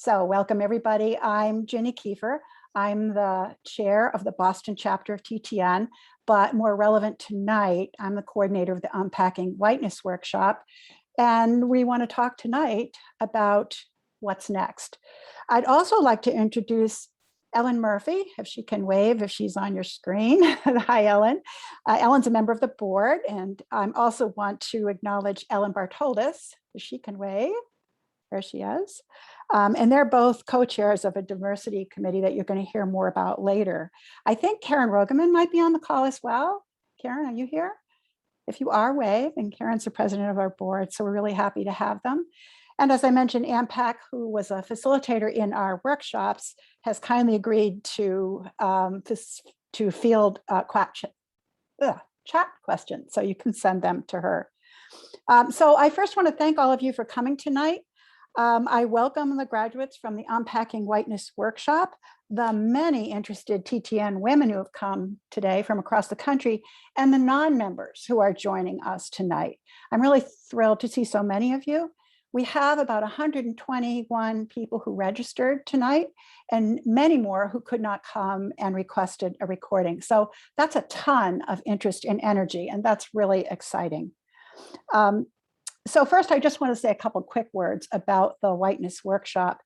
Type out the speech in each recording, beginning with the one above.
So welcome everybody. I'm Ginny Kiefer. I'm the chair of the Boston chapter of TTN, but more relevant tonight, I'm the coordinator of the Unpacking Whiteness Workshop. And we want to talk tonight about what's next. I'd also like to introduce Ellen Murphy, if she can wave, if she's on your screen. Hi, Ellen. Ellen's a member of the board, and I also want to acknowledge Ellen Bartoldes, if she can wave. There she is. And they're both co-chairs of a diversity committee that you're going to hear more about later. I think Karen Rogeman might be on the call as well. Karen, are you here? If you are, wave. And Karen's the president of our board, so we're really happy to have them. And as I mentioned, Ampac, who was a facilitator in our workshops, has kindly agreed to field chat questions, so you can send them to her. So I first want to thank all of you for coming tonight. I welcome the graduates from the Unpacking Whiteness Workshop, the many interested TTN women who have come today from across the country, and the non-members who are joining us tonight. I'm really thrilled to see so many of you. We have about 121 people who registered tonight and many more who could not come and requested a recording. So that's a ton of interest and energy, and that's really exciting. So first, I just want to say a couple quick words about the Whiteness Workshop.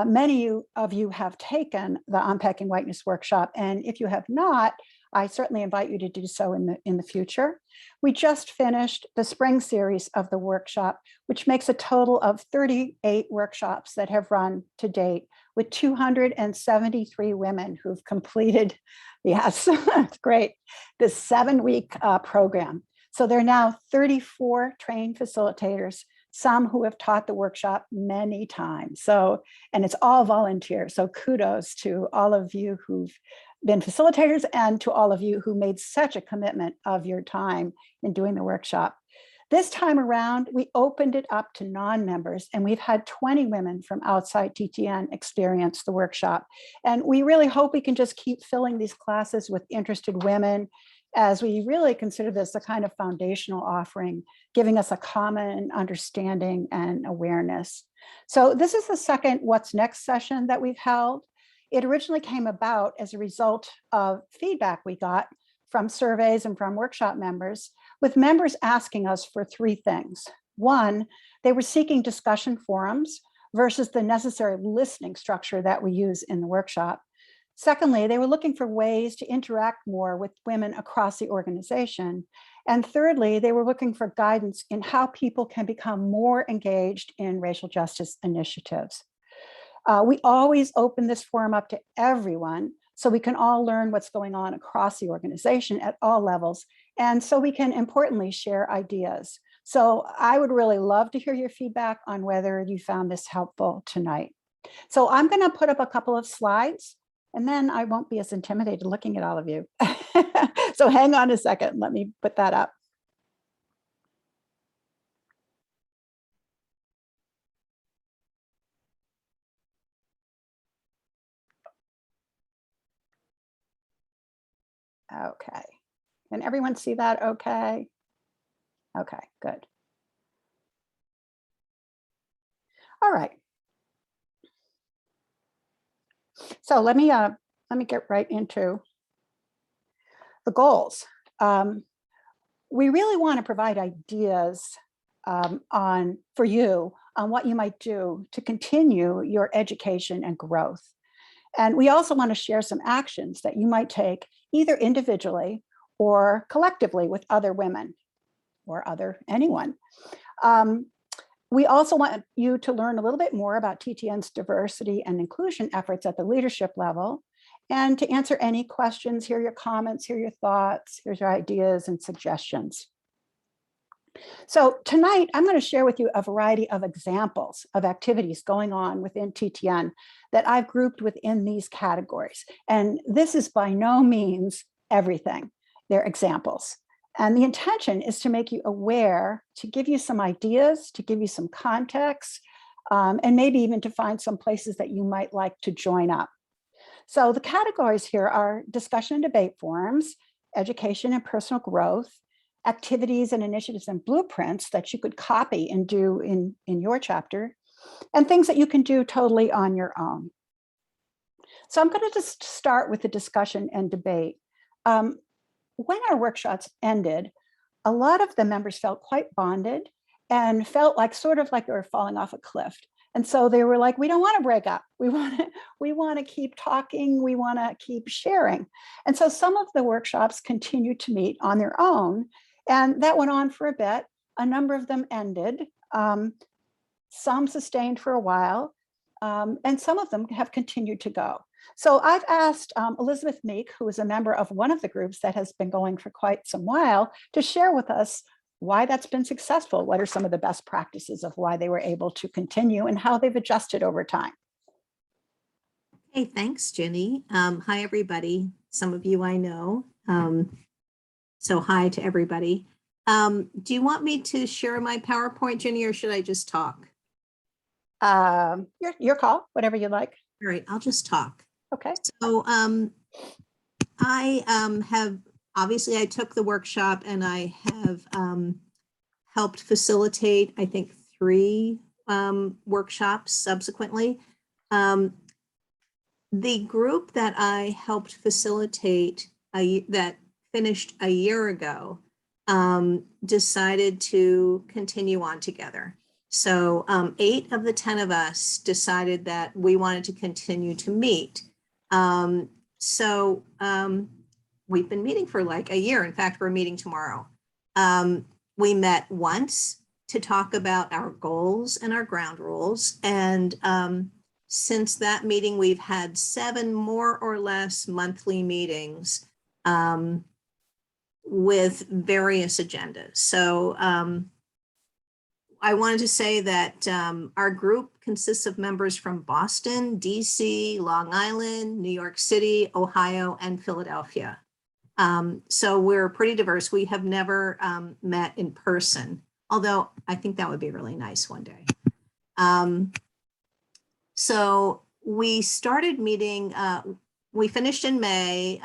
Many of you have taken the Unpacking Whiteness Workshop, and if you have not, I certainly invite you to do so in the future. We just finished the spring series of the workshop, which makes a total of 38 workshops that have run to date, with 273 women who've completed, yes, that's great, this 7-week program. So there are now 34 trained facilitators, some who have taught the workshop many times. So, and it's all volunteer. So kudos to all of you who've been facilitators and to all of you who made such a commitment of your time in doing the workshop. This time around, we opened it up to non-members, and we've had 20 women from outside TTN experience the workshop. And we really hope we can just keep filling these classes with interested women, as we really consider this a kind of foundational offering, giving us a common understanding and awareness. So this is the second What's Next session that we've held. It originally came about as a result of feedback we got from surveys and from workshop members, with members asking us for 3 things. One, they were seeking discussion forums versus the necessary listening structure that we use in the workshop. Secondly, they were looking for ways to interact more with women across the organization. And thirdly, they were looking for guidance in how people can become more engaged in racial justice initiatives. We always open this forum up to everyone, so we can all learn what's going on across the organization at all levels, and so we can importantly share ideas. So I would really love to hear your feedback on whether you found this helpful tonight. So I'm going to put up a couple of slides, and then I won't be as intimidated looking at all of you. So hang on a second, let me put that up. Okay, can everyone see that okay? Okay, good. All right. So let me get right into the goals. We really want to provide ideas for you on what you might do to continue your education and growth. And we also want to share some actions that you might take either individually or collectively with other women or anyone. We also want you to learn a little bit more about TTN's diversity and inclusion efforts at the leadership level, and to answer any questions, hear your comments, hear your thoughts, here's your ideas and suggestions. So tonight, I'm going to share with you a variety of examples of activities going on within TTN that I've grouped within these categories. And this is by no means everything. They're examples. And the intention is to make you aware, to give you some ideas, to give you some context, and maybe even to find some places that you might like to join up. So the categories here are discussion and debate forums, education and personal growth, activities and initiatives and blueprints that you could copy and do in your chapter, and things that you can do totally on your own. So I'm going to just start with the discussion and debate. When our workshops ended, a lot of the members felt quite bonded and felt like sort of like they were falling off a cliff. And so they were like, we don't want to break up. We want to keep talking. We want to keep sharing. And so some of the workshops continued to meet on their own. And that went on for a bit. A number of them ended. Some sustained for a while. And some of them have continued to go. So I've asked Elizabeth Meek, who is a member of one of the groups that has been going for quite some while, to share with us why that's been successful. What are some of the best practices of why they were able to continue and how they've adjusted over time? Hey, thanks, Jenny. Hi, everybody. Some of you I know. So hi to everybody. Do you want me to share my PowerPoint, Jenny, or should I just talk? Your call, whatever you like. All right, I'll just talk. Okay. So I have, obviously I took the workshop and I have helped facilitate, I think, 3 workshops subsequently. The group that I helped facilitate that finished a year ago decided to continue on together. So 8 of the 10 of us decided that we wanted to continue to meet. So we've been meeting for like a year. In fact, we're meeting tomorrow. We met once to talk about our goals and our ground rules. And since that meeting, we've had 7 more or less monthly meetings with various agendas. So I wanted to say that our group consists of members from Boston, DC, Long Island, New York City, Ohio, and Philadelphia. So we're pretty diverse. We have never met in person, although I think that would be really nice one day. So we started meeting, we finished in May.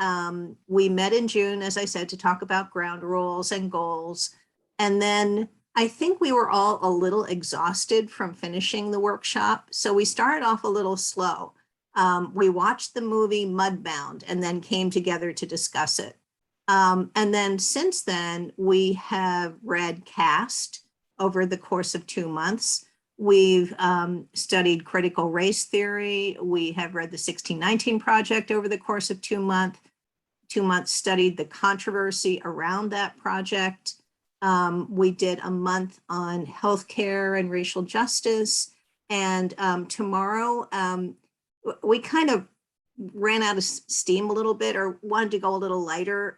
We met in June, as I said, to talk about ground rules and goals. And then I think we were all a little exhausted from finishing the workshop. So we started off a little slow. We watched the movie Mudbound and then came together to discuss it. And then since then, we have read Caste over the course of 2 months. We've studied critical race theory. We have read the 1619 Project over the course of 2 months. 2 months studied the controversy around that project. We did a month on healthcare and racial justice. And tomorrow, we kind of ran out of steam a little bit, or wanted to go a little lighter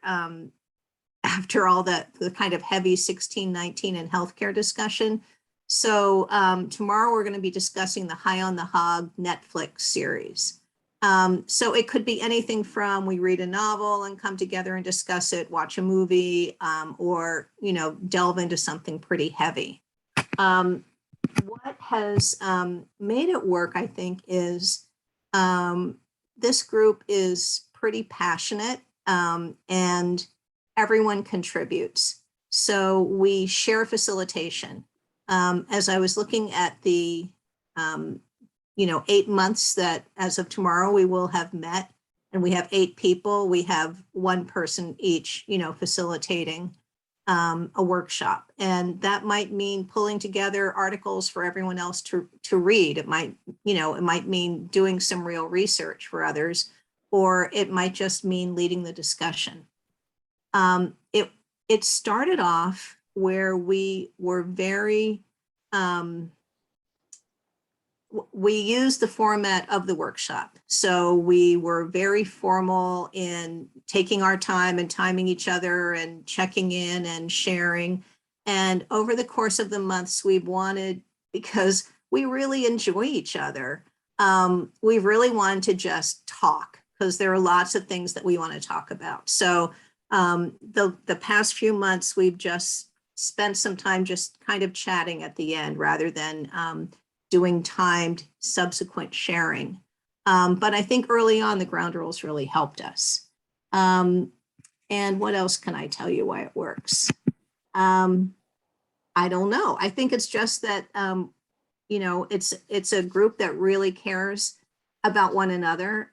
after all the kind of heavy 1619 and healthcare discussion. So tomorrow we're going to be discussing the High on the Hog Netflix series. So it could be anything from we read a novel and come together and discuss it, watch a movie, or, you know, delve into something pretty heavy. What has made it work, I think, is this group is pretty passionate and everyone contributes. So we share facilitation. As I was looking at the 8 months that as of tomorrow we will have met, and we have 8 people, we have 1 person each, facilitating a workshop. And that might mean pulling together articles for everyone else to read. It might, it might mean doing some real research for others, or it might just mean leading the discussion. It started off where we were very, we used the format of the workshop. So we were very formal in taking our time and timing each other and checking in and sharing. And over the course of the months, we've wanted, because we really enjoy each other, we really wanted to just talk, because there are lots of things that we want to talk about. So the past few months, we've just spent some time just kind of chatting at the end rather than doing timed subsequent sharing. But I think early on, the ground rules really helped us. And what else can I tell you why it works? I don't know. I think it's just that you know, it's a group that really cares about one another,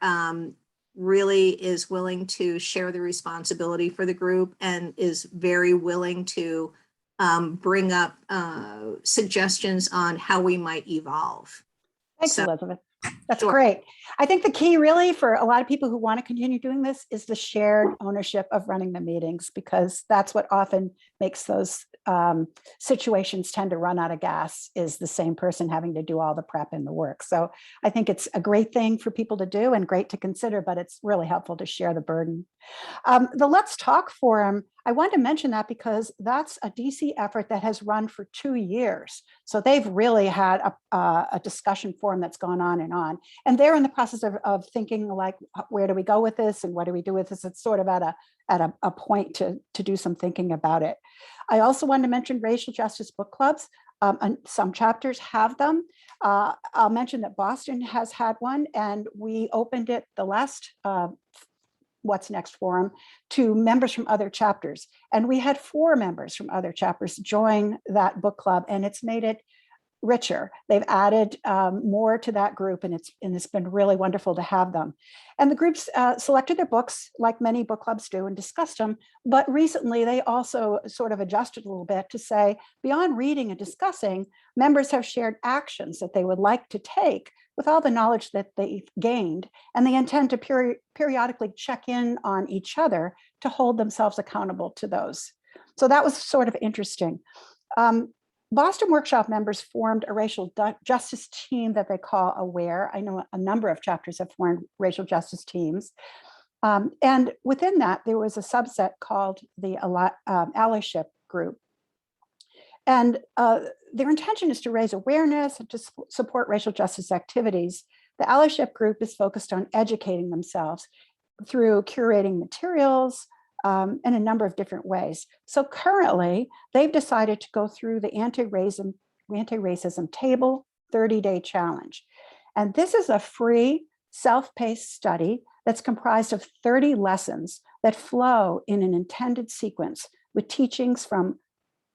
really is willing to share the responsibility for the group, and is very willing to bring up suggestions on how we might evolve. Thanks, So, Elizabeth. That's sure. great. I think the key really for a lot of people who want to continue doing this is the shared ownership of running the meetings, because that's what often makes those situations tend to run out of gas, is the same person having to do all the prep and the work. So I think it's a great thing for people to do and great to consider, but it's really helpful to share the burden. The Let's Talk Forum, I want to mention that because that's a DC effort that has run for 2 years. So they've really had a discussion forum that's gone on. And they're in the process of thinking, like, where do we go with this and what do we do with this? It's sort of at a point to do some thinking about it. I also wanted to mention racial justice book clubs. And some chapters have them. I'll mention that Boston has had one, and we opened it the last What's Next forum to members from other chapters. And we had 4 members from other chapters join that book club, and it's made it richer. They've added more to that group, and it's been really wonderful to have them. And the groups selected their books like many book clubs do and discussed them. But recently they also sort of adjusted a little bit to say, beyond reading and discussing, members have shared actions that they would like to take with all the knowledge that they've gained, and they intend to periodically check in on each other to hold themselves accountable to those. So that was sort of interesting. Boston Workshop members formed a racial justice team that they call AWARE. I know a number of chapters have formed racial justice teams. And within that, there was a subset called the allyship group. And their intention is to raise awareness and to support racial justice activities. The allyship group is focused on educating themselves through curating materials, in a number of different ways. So currently, they've decided to go through the anti-racism table 30-day challenge. And this is a free, self-paced study that's comprised of 30 lessons that flow in an intended sequence with teachings from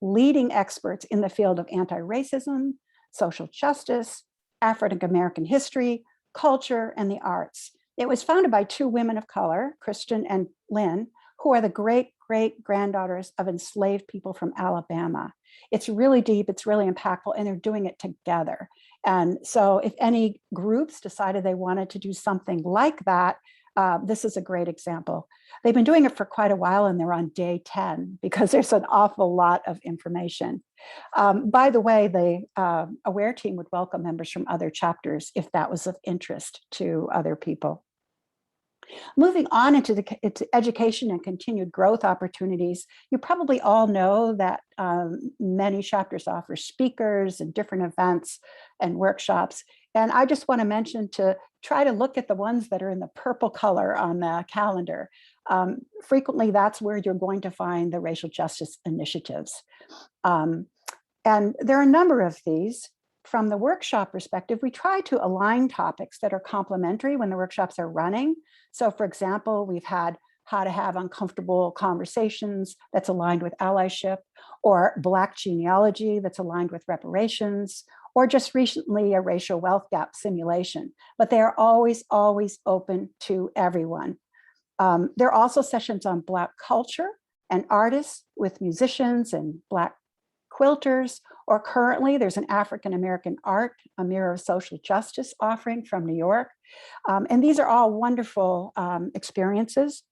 leading experts in the field of anti-racism, social justice, African American history, culture, and the arts. It was founded by 2 women of color, Kristen and Lynn, who are the great-great-granddaughters of enslaved people from Alabama. It's really deep, it's really impactful, and they're doing it together. And so if any groups decided they wanted to do something like that, this is a great example. They've been doing it for quite a while, and they're on day 10 because there's an awful lot of information. By the way, the AWARE team would welcome members from other chapters if that was of interest to other people. Moving on into education and continued growth opportunities, you probably all know that many chapters offer speakers and different events and workshops. And I just want to mention to try to look at the ones that are in the purple color on the calendar. Frequently, that's where you're going to find the racial justice initiatives. And there are a number of these. From the workshop perspective, we try to align topics that are complementary when the workshops are running. So for example, we've had how to have uncomfortable conversations that's aligned with allyship, or Black genealogy that's aligned with reparations, or just recently a racial wealth gap simulation. But they are always, always open to everyone. There are also sessions on Black culture and artists with musicians and Black quilters, or currently there's an African American art, a mirror of social justice offering from New York. And these are all wonderful experiences.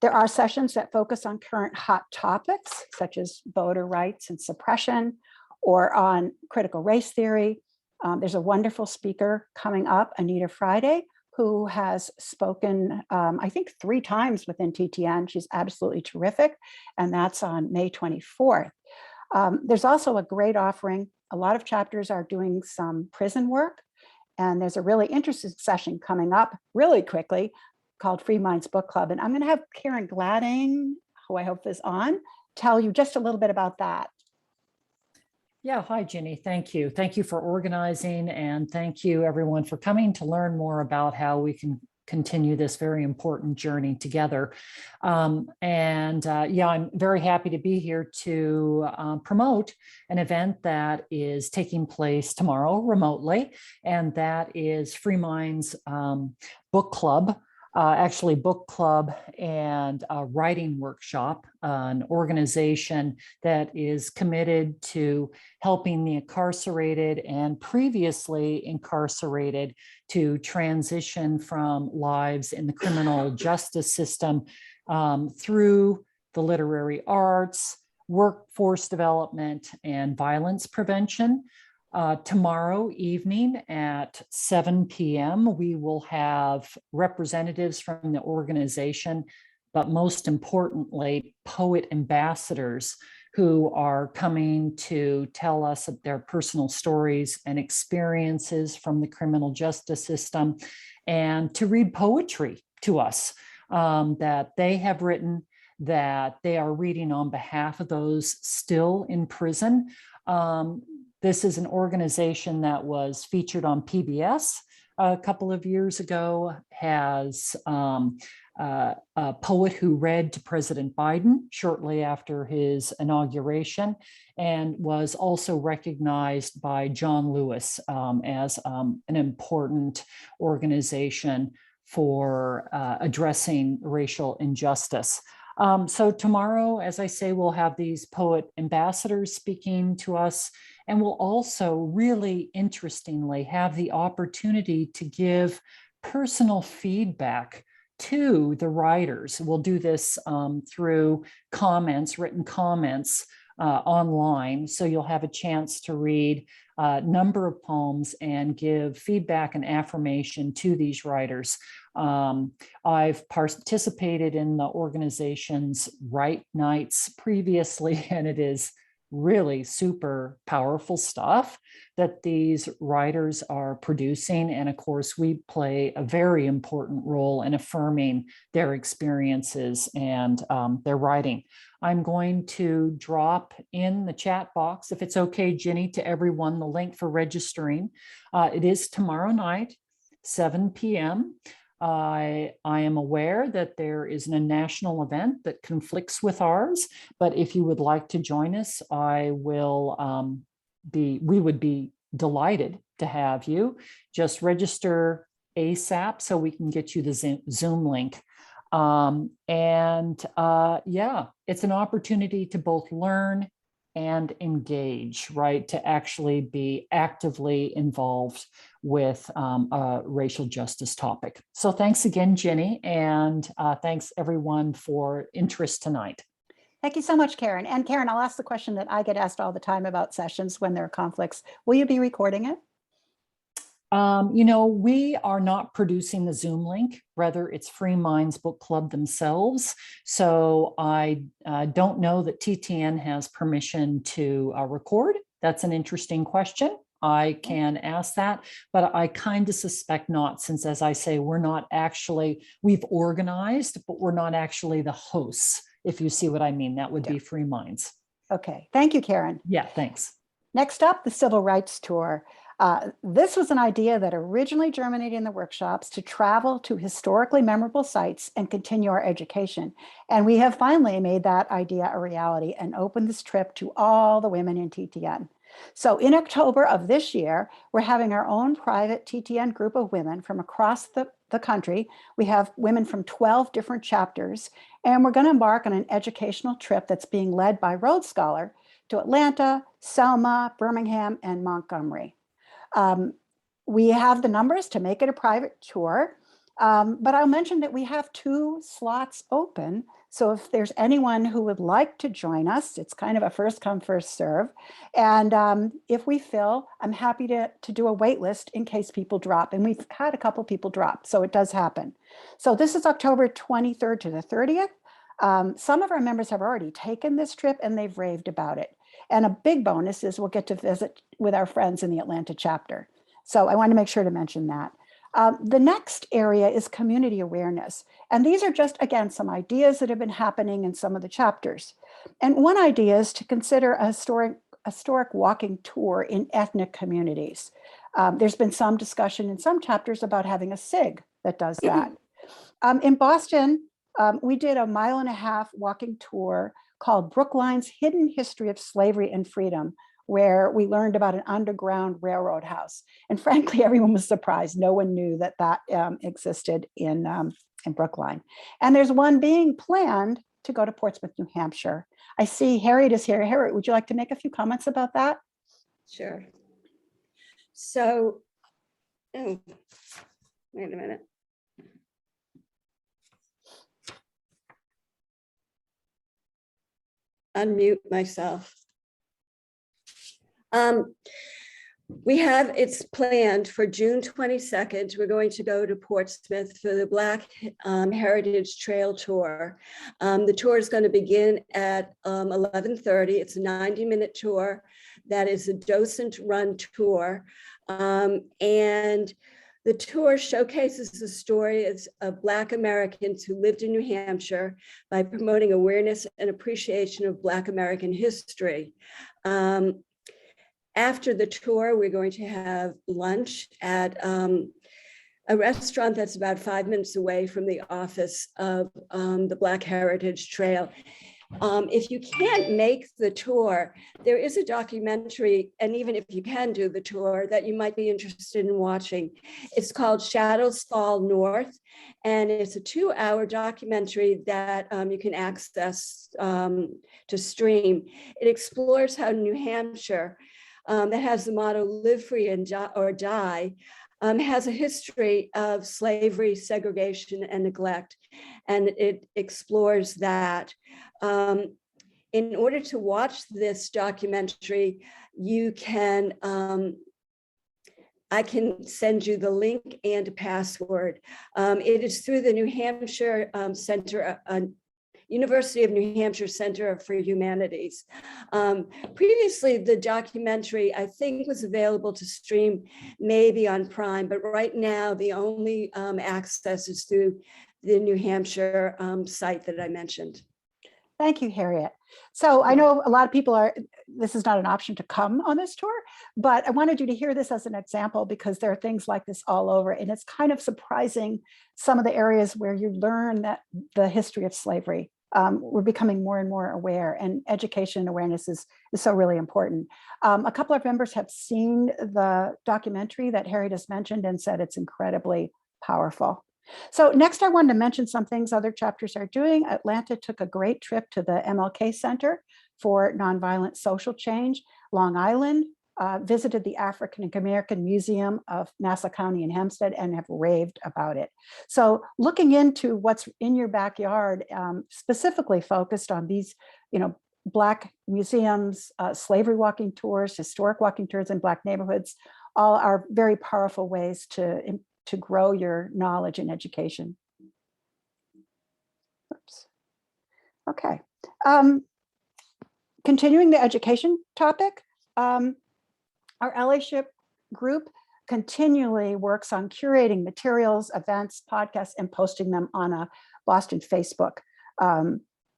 There are sessions that focus on current hot topics, such as voter rights and suppression, or on critical race theory. There's a wonderful speaker coming up, Anita Friday, who has spoken, I think 3 times within TTN. She's absolutely terrific. And that's on May 24th. There's also a great offering. A lot of chapters are doing some prison work, and there's a really interesting session coming up really quickly called Free Minds Book Club. And I'm going to have Karen Gladding, who I hope is on, tell you just a little bit about that. Yeah, hi, Ginny. Thank you. Thank you for organizing, and thank you everyone for coming to learn more about how we can continue this very important journey together. Yeah, I'm very happy to be here to promote an event that is taking place tomorrow remotely, and that is Free Minds Book Club. Actually, book club and writing workshop, an organization that is committed to helping the incarcerated and previously incarcerated to transition from lives in the criminal justice system through the literary arts, workforce development, and violence prevention. Tomorrow evening at 7 p.m., we will have representatives from the organization, but most importantly, poet ambassadors who are coming to tell us their personal stories and experiences from the criminal justice system, and to read poetry to us that they have written, that they are reading on behalf of those still in prison. This is an organization that was featured on PBS a couple of years ago, has a poet who read to President Biden shortly after his inauguration, and was also recognized by John Lewis as an important organization for addressing racial injustice. So tomorrow, as I say, we'll have these poet ambassadors speaking to us, and we'll also really interestingly have the opportunity to give personal feedback to the writers. We'll do this through comments, written comments online. So you'll have a chance to read a number of poems and give feedback and affirmation to these writers. I've participated in the organization's Write Nights previously, and it is really super powerful stuff that these writers are producing. And of course, we play a very important role in affirming their experiences and their writing. I'm going to drop in the chat box, if it's okay, Ginny, to everyone, the link for registering. It is tomorrow night, 7 p.m. I am aware that there is a national event that conflicts with ours, but if you would like to join us, we would be delighted to have you. Just register ASAP so we can get you the Zoom link. Yeah, it's an opportunity to both learn and engage, right? To actually be actively involved with a racial justice topic. So thanks again, Jenny, and thanks everyone for interest tonight. Thank you so much, Karen. And Karen, I'll ask the question that I get asked all the time about sessions when there are conflicts. Will you be recording it? We are not producing the Zoom link, rather it's Free Minds Book Club themselves. So I don't know that TTN has permission to record. That's an interesting question. I can ask that, but I kind of suspect not, since, as I say, we've organized, but we're not actually the hosts, if you see what I mean. That would be Free Minds. Okay, thank you, Karen. Yeah, thanks. Next up, the Civil Rights Tour. This was an idea that originally germinated in the workshops to travel to historically memorable sites and continue our education. And we have finally made that idea a reality and opened this trip to all the women in TTN. So in October of this year, we're having our own private TTN group of women from across the country. We have women from 12 different chapters, and we're going to embark on an educational trip that's being led by Rhodes Scholar to Atlanta, Selma, Birmingham, and Montgomery. We have the numbers to make it a private tour, but I'll mention that we have 2 slots open. So if there's anyone who would like to join us, it's kind of a first come, first serve. And if we fill, I'm happy to do a wait list in case people drop. And we've had a couple people drop, so it does happen. So this is October 23rd to the 30th. Some of our members have already taken this trip and they've raved about it. And a big bonus is we'll get to visit with our friends in the Atlanta chapter. So I want to make sure to mention that. The next area is community awareness. And these are just, again, some ideas that have been happening in some of the chapters. And one idea is to consider a historic walking tour in ethnic communities. There's been some discussion in some chapters about having a SIG, that does that. In Boston, we did a 1.5 mile walking tour called Brookline's Hidden History of Slavery and Freedom, where we learned about an underground railroad house. And frankly, everyone was surprised. No one knew that that existed in Brookline. And there's one being planned to go to Portsmouth, New Hampshire. I see Harriet is here. Harriet, would you like to make a few comments about that? Sure. So, oh, wait a minute. Unmute myself. It's planned for June 22nd. We're going to go to Portsmouth for the Black Heritage Trail Tour. The tour is going to begin at 11:30. It's a 90-minute tour. That is a docent-run tour. And the tour showcases the stories of Black Americans who lived in New Hampshire by promoting awareness and appreciation of Black American history. After the tour, we're going to have lunch at a restaurant that's about 5 minutes away from the office of the Black Heritage Trail. If you can't make the tour, there is a documentary, and even if you can do the tour, that you might be interested in watching. It's called Shadows Fall North, and it's a 2-hour documentary that you can access to stream. It explores how New Hampshire, that has the motto "Live Free or Die," has a history of slavery, segregation, and neglect, and it explores that. In order to watch this documentary, you can, I can send you the link and a password. It is through the New Hampshire University of New Hampshire Center for Humanities. Previously, the documentary, I think, was available to stream maybe on Prime, but right now the only access is through the New Hampshire site that I mentioned. Thank you, Harriet. So I know a lot of people this is not an option to come on this tour, but I wanted you to hear this as an example because there are things like this all over. And it's kind of surprising some of the areas where you learn that the history of slavery. We're becoming more and more aware, and education and awareness is so really important. A couple of members have seen the documentary that Harriet has mentioned and said it's incredibly powerful. So next, I wanted to mention some things other chapters are doing. Atlanta took a great trip to the MLK Center for Nonviolent Social Change. Long Island visited the African American Museum of Nassau County in Hempstead and have raved about it. So looking into what's in your backyard, specifically focused on these, Black museums, slavery walking tours, historic walking tours in Black neighborhoods, all are very powerful ways to grow your knowledge and education. Oops. Okay. Continuing the education topic, our allyship group continually works on curating materials, events, podcasts, and posting them on a Boston Facebook.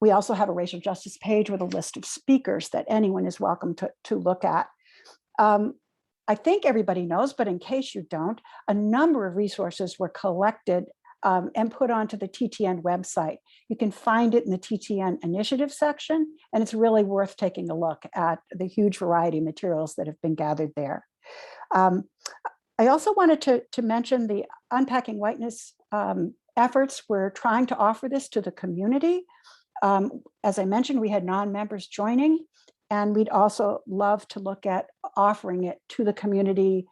We also have a racial justice page with a list of speakers that anyone is welcome to look at. I think everybody knows, but in case you don't, a number of resources were collected and put onto the TTN website. You can find it in the TTN initiative section, and it's really worth taking a look at the huge variety of materials that have been gathered there. I also wanted to mention the Unpacking Whiteness efforts. We're trying to offer this to the community. As I mentioned, we had non-members joining, and we'd also love to look at offering it to the community,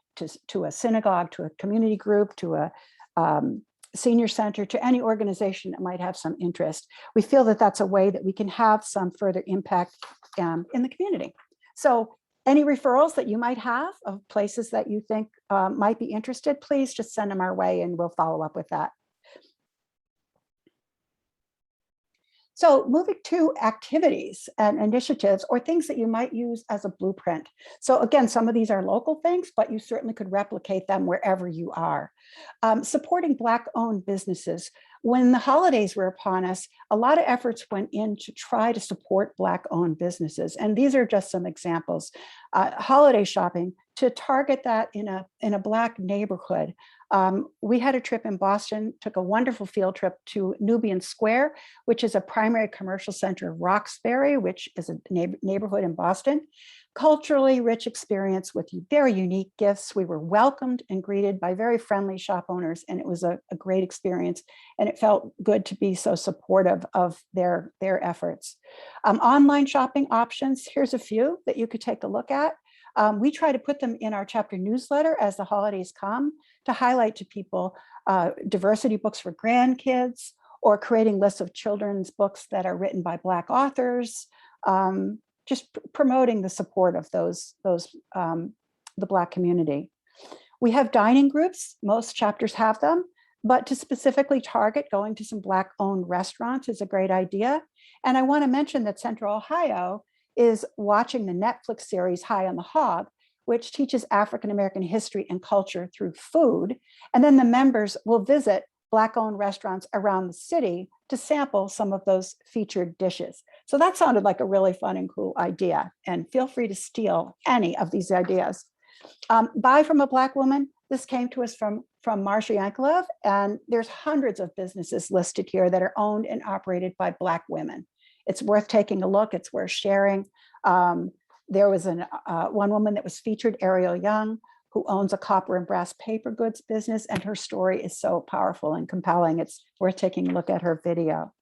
to a synagogue, to a community group, to a senior center, to any organization that might have some interest. We feel that that's a way that we can have some further impact in the community. So any referrals that you might have of places that you think might be interested, please just send them our way and we'll follow up with that. So moving to activities and initiatives or things that you might use as a blueprint. So again, some of these are local things, but you certainly could replicate them wherever you are. Supporting Black-owned businesses. When the holidays were upon us, a lot of efforts went in to try to support Black-owned businesses. And these are just some examples. Holiday shopping to target that in a Black neighborhood. We had a trip in Boston, took a wonderful field trip to Nubian Square, which is a primary commercial center of Roxbury, which is a neighborhood in Boston. Culturally rich experience with very unique gifts. We were welcomed and greeted by very friendly shop owners, and it was a great experience. And it felt good to be so supportive of their efforts. Online shopping options, here's a few that you could take a look at. We try to put them in our chapter newsletter as the holidays come to highlight to people diversity books for grandkids, or creating lists of children's books that are written by Black authors, just promoting the support of the Black community. We have dining groups, most chapters have them, but to specifically target going to some Black owned restaurants is a great idea. And I want to mention that Central Ohio is watching the Netflix series High on the Hog, which teaches African-American history and culture through food. And then the members will visit Black-owned restaurants around the city to sample some of those featured dishes. So that sounded like a really fun and cool idea. And feel free to steal any of these ideas. Buy from a Black woman. This came to us from Marsha Yankelov, and there's hundreds of businesses listed here that are owned and operated by Black women. It's worth taking a look. It's worth sharing. There was one woman that was featured, Ariel Young, who owns a copper and brass paper goods business, and her story is so powerful and compelling. It's worth taking a look at her video.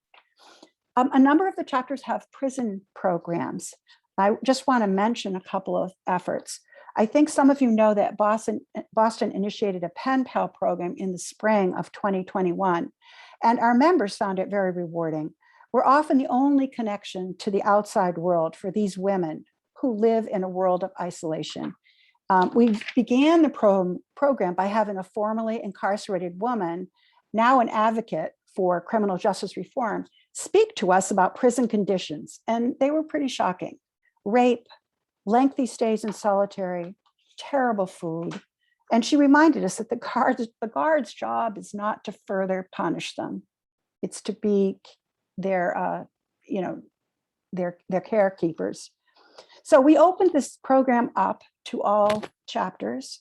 A number of the chapters have prison programs. I just want to mention a couple of efforts. I think some of you know that Boston initiated a pen pal program in the spring of 2021, and our members found it very rewarding. We're often the only connection to the outside world for these women who live in a world of isolation. We began the program by having a formerly incarcerated woman, now an advocate for criminal justice reform, speak to us about prison conditions, and they were pretty shocking. Rape, lengthy stays in solitary, terrible food. And she reminded us that the guard's job is not to further punish them. It's to be their carekeepers. So we opened this program up to all chapters,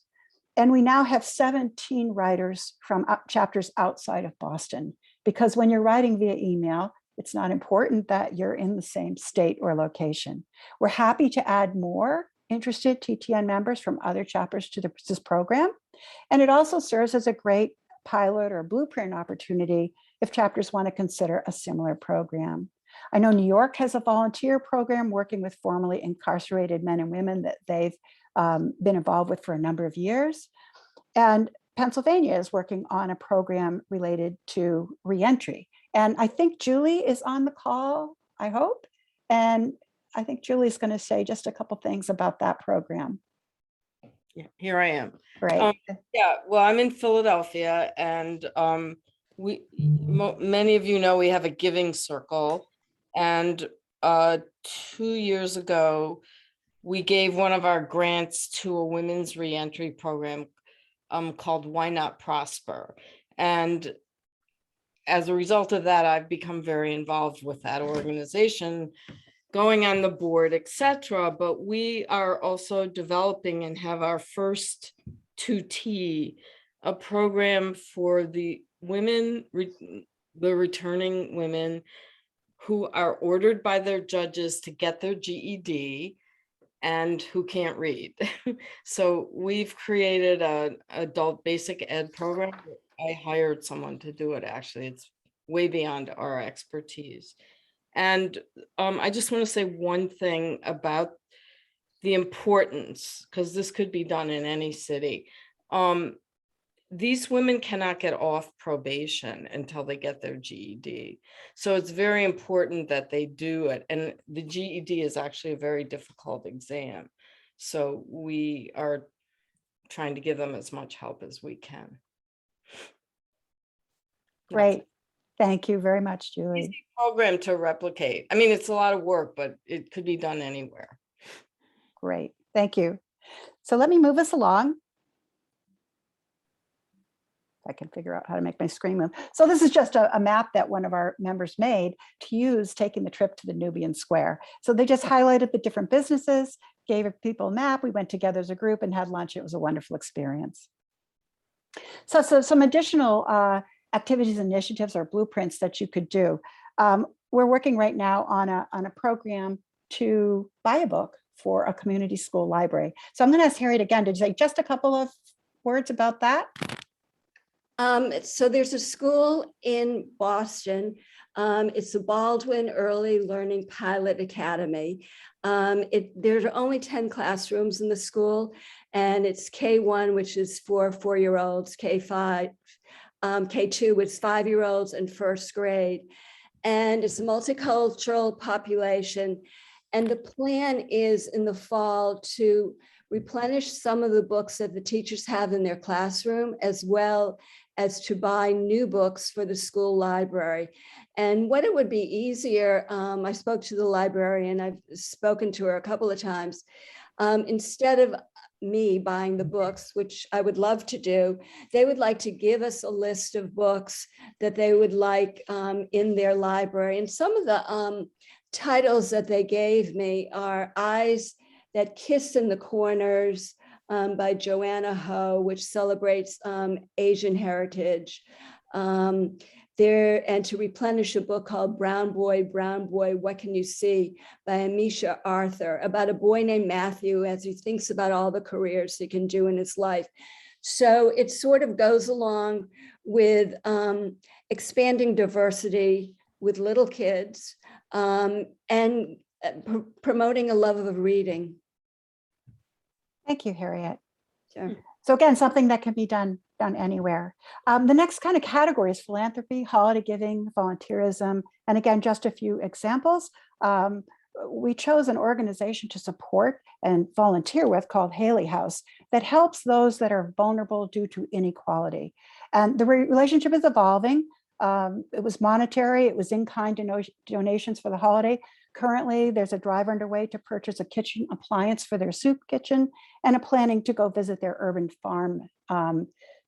and we now have 17 writers from chapters outside of Boston, because when you're writing via email, it's not important that you're in the same state or location. We're happy to add more interested TTN members from other chapters to this program. And it also serves as a great pilot or blueprint opportunity if chapters want to consider a similar program. I know New York has a volunteer program working with formerly incarcerated men and women that they've been involved with for a number of years. And Pennsylvania is working on a program related to reentry. And I think Julie is on the call, I hope. And I think Julie's going to say just a couple things about that program. Yeah, here I am. Right. Yeah, well, I'm in Philadelphia, and many of you know we have a giving circle, and 2 years ago we gave one of our grants to a women's reentry program called Why Not Prosper, and as a result of that, I've become very involved with that organization, going on the board, etc. But we are also developing and have our first 2T, a program for the women, the returning women who are ordered by their judges to get their GED and who can't read. So we've created an adult basic ed program. I hired someone to do it, actually. It's way beyond our expertise. And I just want to say one thing about the importance, because this could be done in any city. These women cannot get off probation until they get their GED. So it's very important that they do it. And the GED is actually a very difficult exam. So we are trying to give them as much help as we can. Great. Thank you very much, Julie. Easy program to replicate. I mean, it's a lot of work, but it could be done anywhere. Great. Thank you. So let me move us along. I can figure out how to make my screen move. So this is just a map that one of our members made to use taking the trip to the Nubian Square. So they just highlighted the different businesses. gave people a map. We went together as a group and had lunch. It was a wonderful experience. So some additional activities, initiatives, or blueprints that you could do. We're working right now on a program to buy a book for a community school library. So I'm going to ask Harriet again to say just a couple of words about that. So there's a school in Boston. It's the Baldwin Early Learning Pilot Academy. There are only 10 classrooms in the school, and it's K1, which is for 4-year-olds, K5, K2, which is 5-year-olds, and first grade. And it's a multicultural population. And the plan is in the fall to replenish some of the books that the teachers have in their classroom, as well as to buy new books for the school library. And what it would be easier, I spoke to the librarian, I've spoken to her a couple of times, instead of me buying the books, which I would love to do, they would like to give us a list of books that they would like in their library. And some of the titles that they gave me are Eyes That Kiss in the Corners by Joanna Ho, which celebrates Asian heritage. And to replenish a book called Brown Boy, What Can You See by Amisha Arthur, about a boy named Matthew as he thinks about all the careers he can do in his life. So it sort of goes along with expanding diversity with little kids and promoting a love of reading. Thank you, Harriet. Sure. So again, something that can be done anywhere. The next kind of category is philanthropy, holiday giving, volunteerism. And again, just a few examples. We chose an organization to support and volunteer with called Haley House that helps those that are vulnerable due to inequality. And the relationship is evolving. It was monetary, it was in-kind donations for the holiday. Currently, there's a drive underway to purchase a kitchen appliance for their soup kitchen and a planning to go visit their urban farm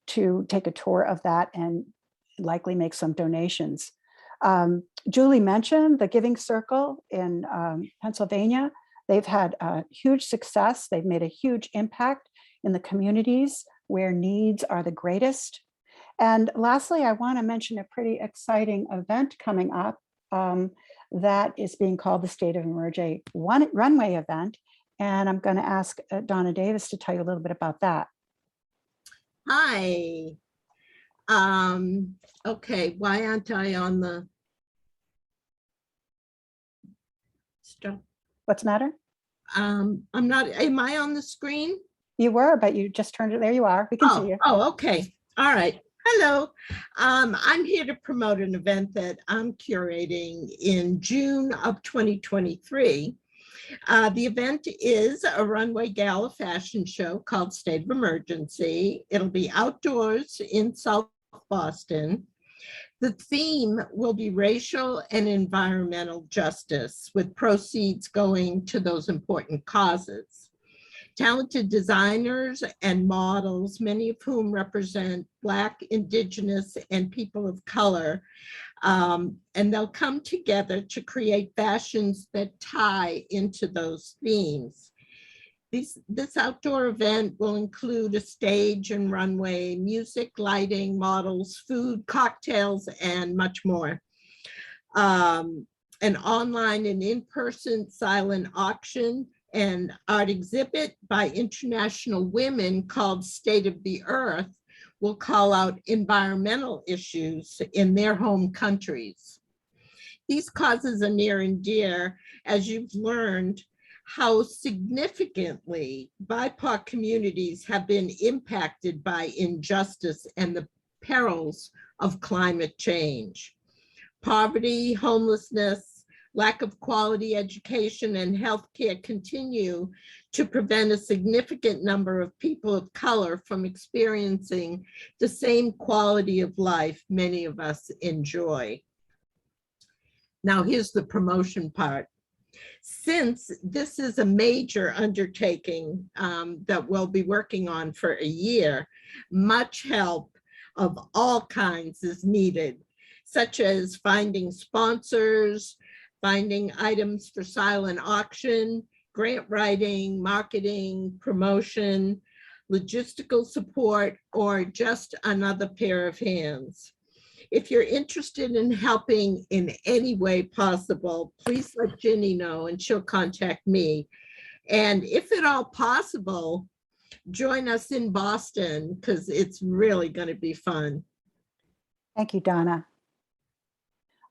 to take a tour of that and likely make some donations. Julie mentioned the Giving Circle in Pennsylvania. They've had a huge success. They've made a huge impact in the communities where needs are the greatest. And lastly, I want to mention a pretty exciting event coming up that is being called the State of Emerge Runway event. And I'm going to ask Donna Davis to tell you a little bit about that. Hi. Okay, why aren't I on the stuff? What's the matter? I'm not, am I on the screen? You were, but you just turned it. There you are. We can see you. Oh, okay. All right. Hello. I'm here to promote an event that I'm curating in June of 2023. The event is a runway gala fashion show called State of Emergency. It'll be outdoors in South Boston. The theme will be racial and environmental justice, with proceeds going to those important causes. Talented designers and models, many of whom represent Black, Indigenous, and people of color, and they'll come together to create fashions that tie into those themes. This outdoor event will include a stage and runway, music, lighting, models, food, cocktails, and much more. An online and in-person silent auction and art exhibit by international women called State of the Earth will call out environmental issues in their home countries. These causes are near and dear, as you've learned how significantly BIPOC communities have been impacted by injustice and the perils of climate change. Poverty, homelessness, lack of quality education and healthcare continue to prevent a significant number of people of color from experiencing the same quality of life many of us enjoy. Now, here's the promotion part. Since this is a major undertaking that we'll be working on for a year, much help of all kinds is needed, such as finding sponsors, finding items for silent auction, grant writing, marketing, promotion, logistical support, or just another pair of hands. If you're interested in helping in any way possible, please let Ginny know and she'll contact me. And if at all possible, join us in Boston because it's really going to be fun. Thank you, Donna.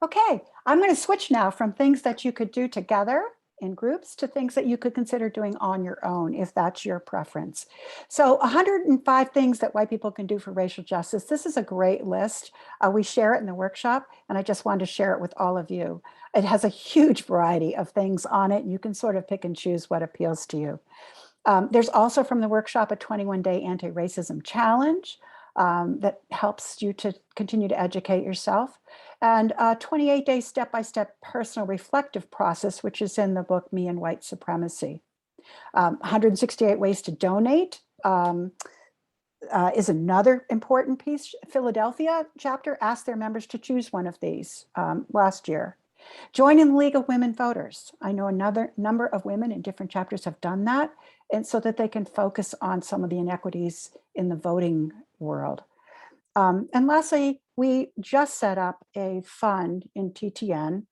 Okay, I'm going to switch now from things that you could do together in groups to things that you could consider doing on your own, if that's your preference. So 105 things that white people can do for racial justice. This is a great list. We share it in the workshop, and I just wanted to share it with all of you. It has a huge variety of things on it. You can sort of pick and choose what appeals to you. There's also from the workshop a 21-day anti-racism challenge that helps you to continue to educate yourself, and a 28-day step-by-step personal reflective process, which is in the book Me and White Supremacy. 168 ways to donate is another important piece. Philadelphia chapter asked their members to choose one of these last year. Join in the League of Women Voters. I know another number of women in different chapters have done that, and so that they can focus on some of the inequities in the voting world. And lastly, we just set up a fund in TTN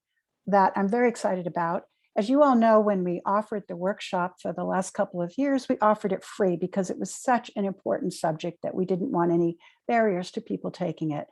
that I'm very excited about. As you all know, when we offered the workshop for the last couple of years, we offered it free because it was such an important subject that we didn't want any barriers to people taking it.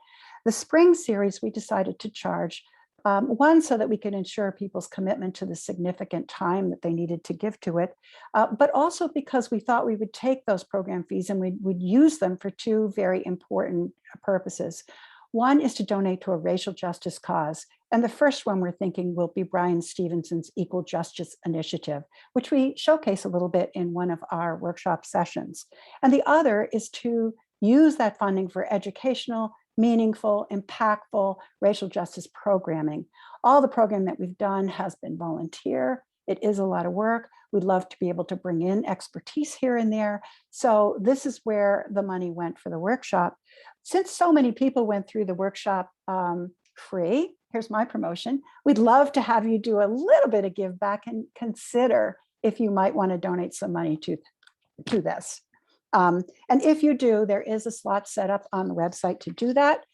The spring series, we decided to charge one, so that we could ensure people's commitment to the significant time that they needed to give to it, but also because we thought we would take those program fees and we would use them for two very important purposes. One is to donate to a racial justice cause. And the first one we're thinking will be Brian Stevenson's Equal Justice Initiative, which we showcase a little bit in one of our workshop sessions. And the other is to use that funding for educational, meaningful, impactful racial justice programming. All the programming that we've done has been volunteer. It is a lot of work. We'd love to be able to bring in expertise here and there. So this is where the money went for the workshop. Since so many people went through the workshop free, here's my promotion. We'd love to have you do a little bit of give back and consider if you might want to donate some money to this. And if you do, there is a slot set up on the website to do that.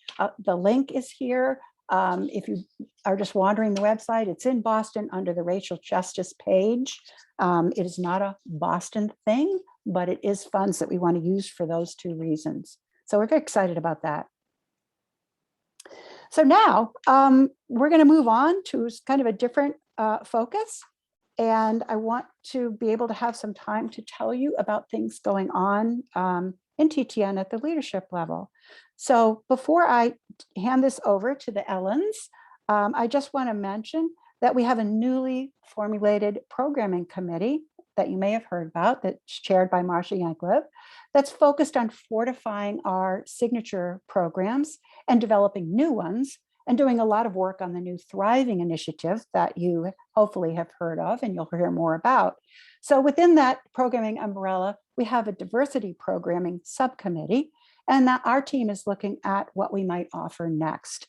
The link is here. If you are just wandering the website, it's in Boston under the racial justice page. It is not a Boston thing, but it is funds that we want to use for those two reasons. So we're very excited about that. So now we're going to move on to kind of a different focus. And I want to be able to have some time to tell you about things going on in TTN at the leadership level. So before I hand this over to the Ellens, I just want to mention that we have a newly formulated programming committee that you may have heard about, that's chaired by Marcia Yanklev, that's focused on fortifying our signature programs and developing new ones, and doing a lot of work on the new Thriving initiative that you hopefully have heard of and you'll hear more about. So within that programming umbrella, we have a diversity programming subcommittee, and that our team is looking at what we might offer next.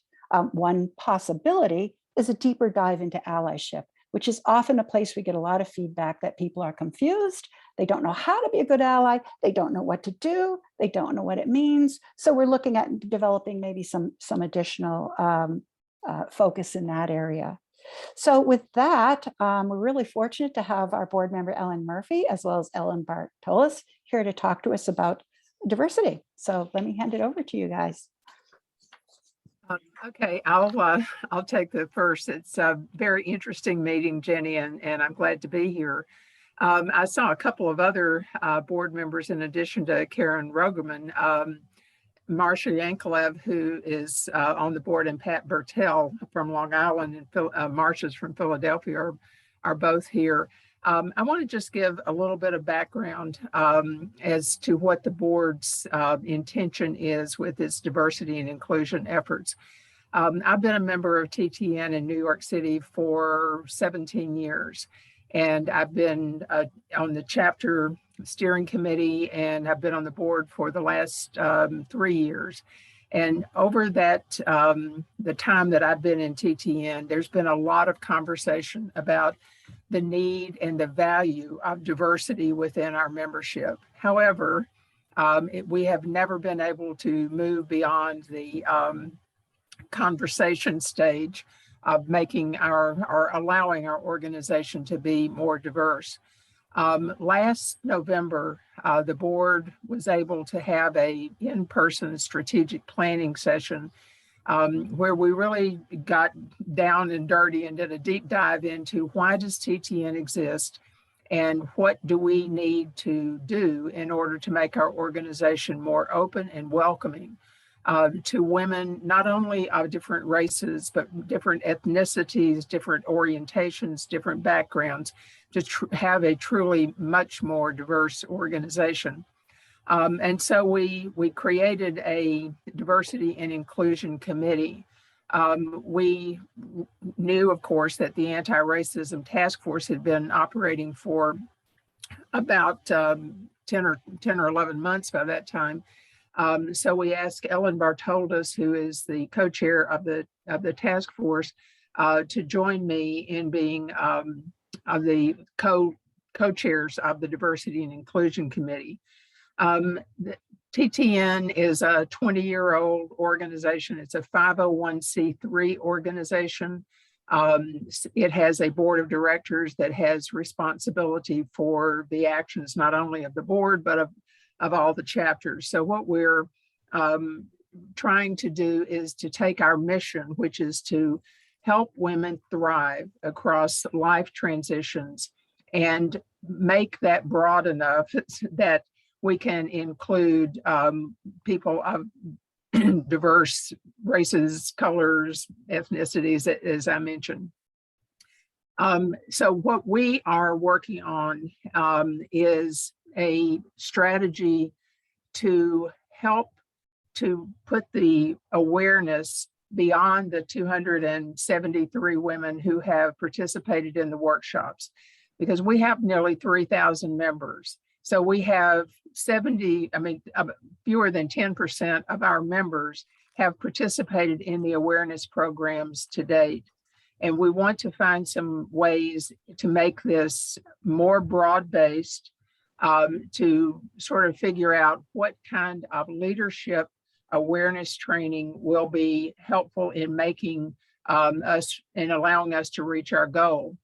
One possibility is a deeper dive into allyship, which is often a place we get a lot of feedback that people are confused. They don't know how to be a good ally. They don't know what to do. They don't know what it means. So we're looking at developing maybe some additional focus in that area. So with that, we're really fortunate to have our board member, Ellen Murphy, as well as Ellen Bartolis here to talk to us about diversity. So let me hand it over to you guys. Okay, I'll take the first. It's a very interesting meeting, Jenny, and I'm glad to be here. I saw a couple of other board members in addition to Karen Rogerman. Marcia Yanklev, who is on the board, and Pat Bertel from Long Island, and Marcia's from Philadelphia are both here. I want to just give a little bit of background as to what the board's intention is with its diversity and inclusion efforts. I've been a member of TTN in New York City for 17 years, and I've been on the chapter steering committee, and I've been on the board for the last 3 years. And over that, the time that I've been in TTN, there's been a lot of conversation about the need and the value of diversity within our membership. However, we have never been able to move beyond the conversation stage of making or allowing our organization to be more diverse. Last November, the board was able to have a in-person strategic planning session where we really got down and dirty and did a deep dive into why does TTN exist and what do we need to do in order to make our organization more open and welcoming to women, not only of different races, but different ethnicities, different orientations, different backgrounds, to have a truly much more diverse organization. And so we created a diversity and inclusion committee. We knew, of course, that the anti-racism task force had been operating for about 10 or 11 months by that time. So we asked Ellen Bartoldas, who is the co-chair of the task force, to join me in being of the co-chairs of the Diversity and Inclusion Committee. The TTN is a 20-year-old organization. It's a 501c3 organization. It has a board of directors that has responsibility for the actions, not only of the board, but of all the chapters. So what we're trying to do is to take our mission, which is to help women thrive across life transitions, and make that broad enough that we can include people of diverse races, colors, ethnicities, as I mentioned. So what we are working on is a strategy to help to put the awareness beyond the 273 women who have participated in the workshops, because we have nearly 3,000 members. So we have fewer than 10% of our members have participated in the awareness programs to date. And we want to find some ways to make this more broad-based, to sort of figure out what kind of leadership awareness training will be helpful in making us and allowing us to reach our goal.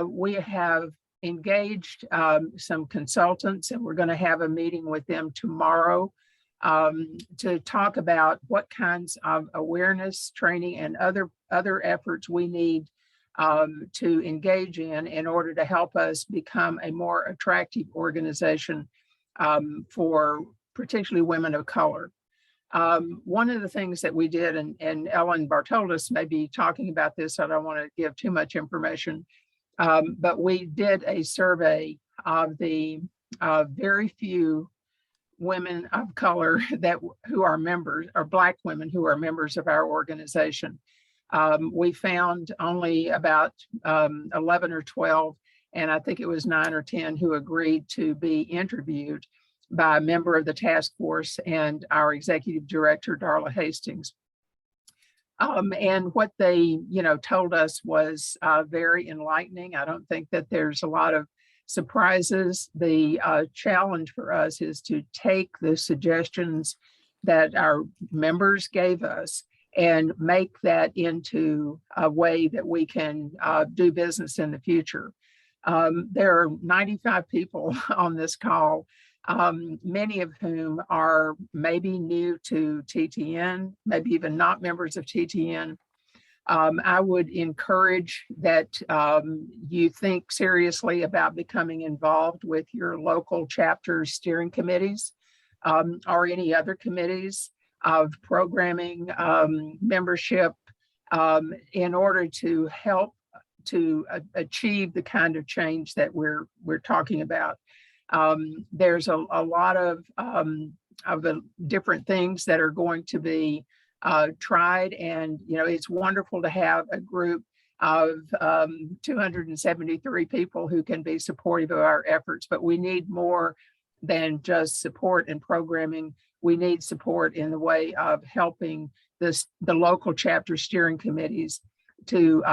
We have engaged some consultants, and we're going to have a meeting with them tomorrow to talk about what kinds of awareness training and other efforts we need to engage in order to help us become a more attractive organization for particularly women of color. One of the things that we did, and Ellen Bartoldas may be talking about this, so I don't want to give too much information, but we did a survey of the very few women of color who are members, or Black women who are members of our organization. We found only about 11 or 12, and I think it was 9 or 10 who agreed to be interviewed by a member of the task force and our executive director, Darla Hastings. And what they, told us was very enlightening. I don't think that there's a lot of surprises. The challenge for us is to take the suggestions that our members gave us and make that into a way that we can do business in the future. There are 95 people on this call, many of whom are maybe new to TTN, maybe even not members of TTN. I would encourage that you think seriously about becoming involved with your local chapter steering committees or any other committees of programming, membership, in order to help to achieve the kind of change that we're talking about. There's a lot of the different things that are going to be tried, and it's wonderful to have a group of 273 people who can be supportive of our efforts, but we need more than just support and programming. We need support in the way of helping the local chapter steering committees to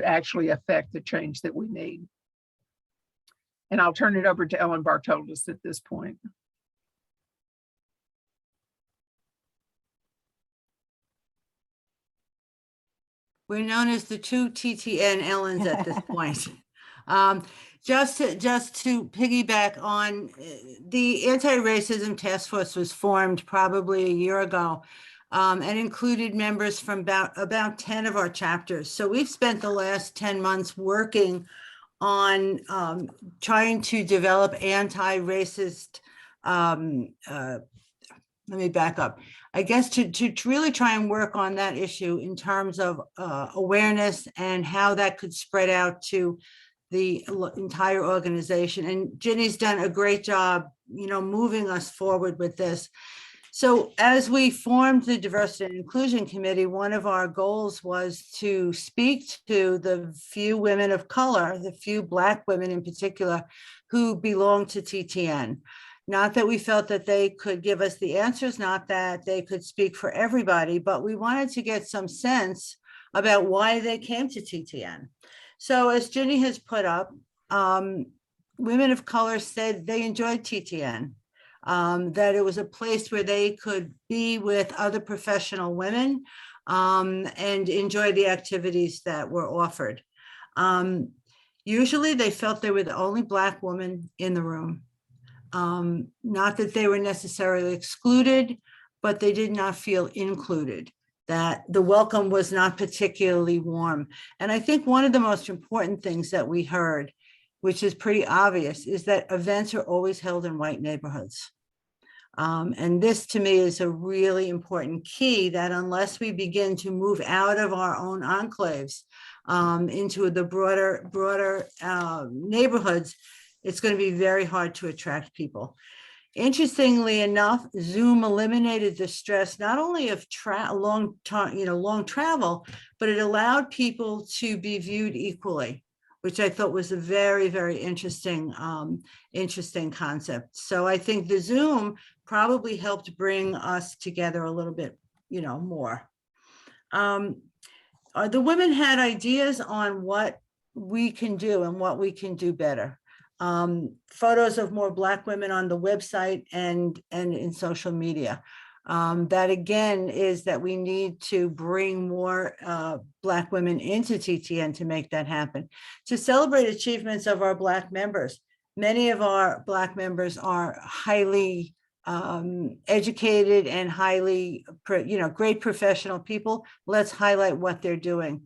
actually affect the change that we need. And I'll turn it over to Ellen Bartolus at this point. We're known as the two TTN Ellens at this point. Just to piggyback on, the Anti-Racism Task Force was formed probably a year ago, and included members from about 10 of our chapters. So we've spent the last 10 months working on trying to develop anti-racist, let me back up. I guess to really try and work on that issue in terms of awareness and how that could spread out to the entire organization. And Ginny's done a great job, moving us forward with this. So as we formed the Diversity and Inclusion Committee, one of our goals was to speak to the few women of color, the few Black women in particular, who belong to TTN. Not that we felt that they could give us the answers, not that they could speak for everybody, but we wanted to get some sense about why they came to TTN. So as Ginny has put up, women of color said they enjoyed TTN, that it was a place where they could be with other professional women and enjoy the activities that were offered. Usually they felt they were the only Black woman in the room. Not that they were necessarily excluded, but they did not feel included, that the welcome was not particularly warm. And I think one of the most important things that we heard, which is pretty obvious, is that events are always held in white neighborhoods. And this to me is a really important key, that unless we begin to move out of our own enclaves into the broader neighborhoods, it's going to be very hard to attract people. Interestingly enough, Zoom eliminated the stress not only of long travel, but it allowed people to be viewed equally, which I thought was a very, very interesting concept. So I think the Zoom probably helped bring us together a little bit, more. The women had ideas on what we can do and what we can do better. Photos of more Black women on the website and in social media. That again is that we need to bring more Black women into TTN to make that happen. To celebrate achievements of our Black members. Many of our Black members are highly educated and highly, great professional people. Let's highlight what they're doing.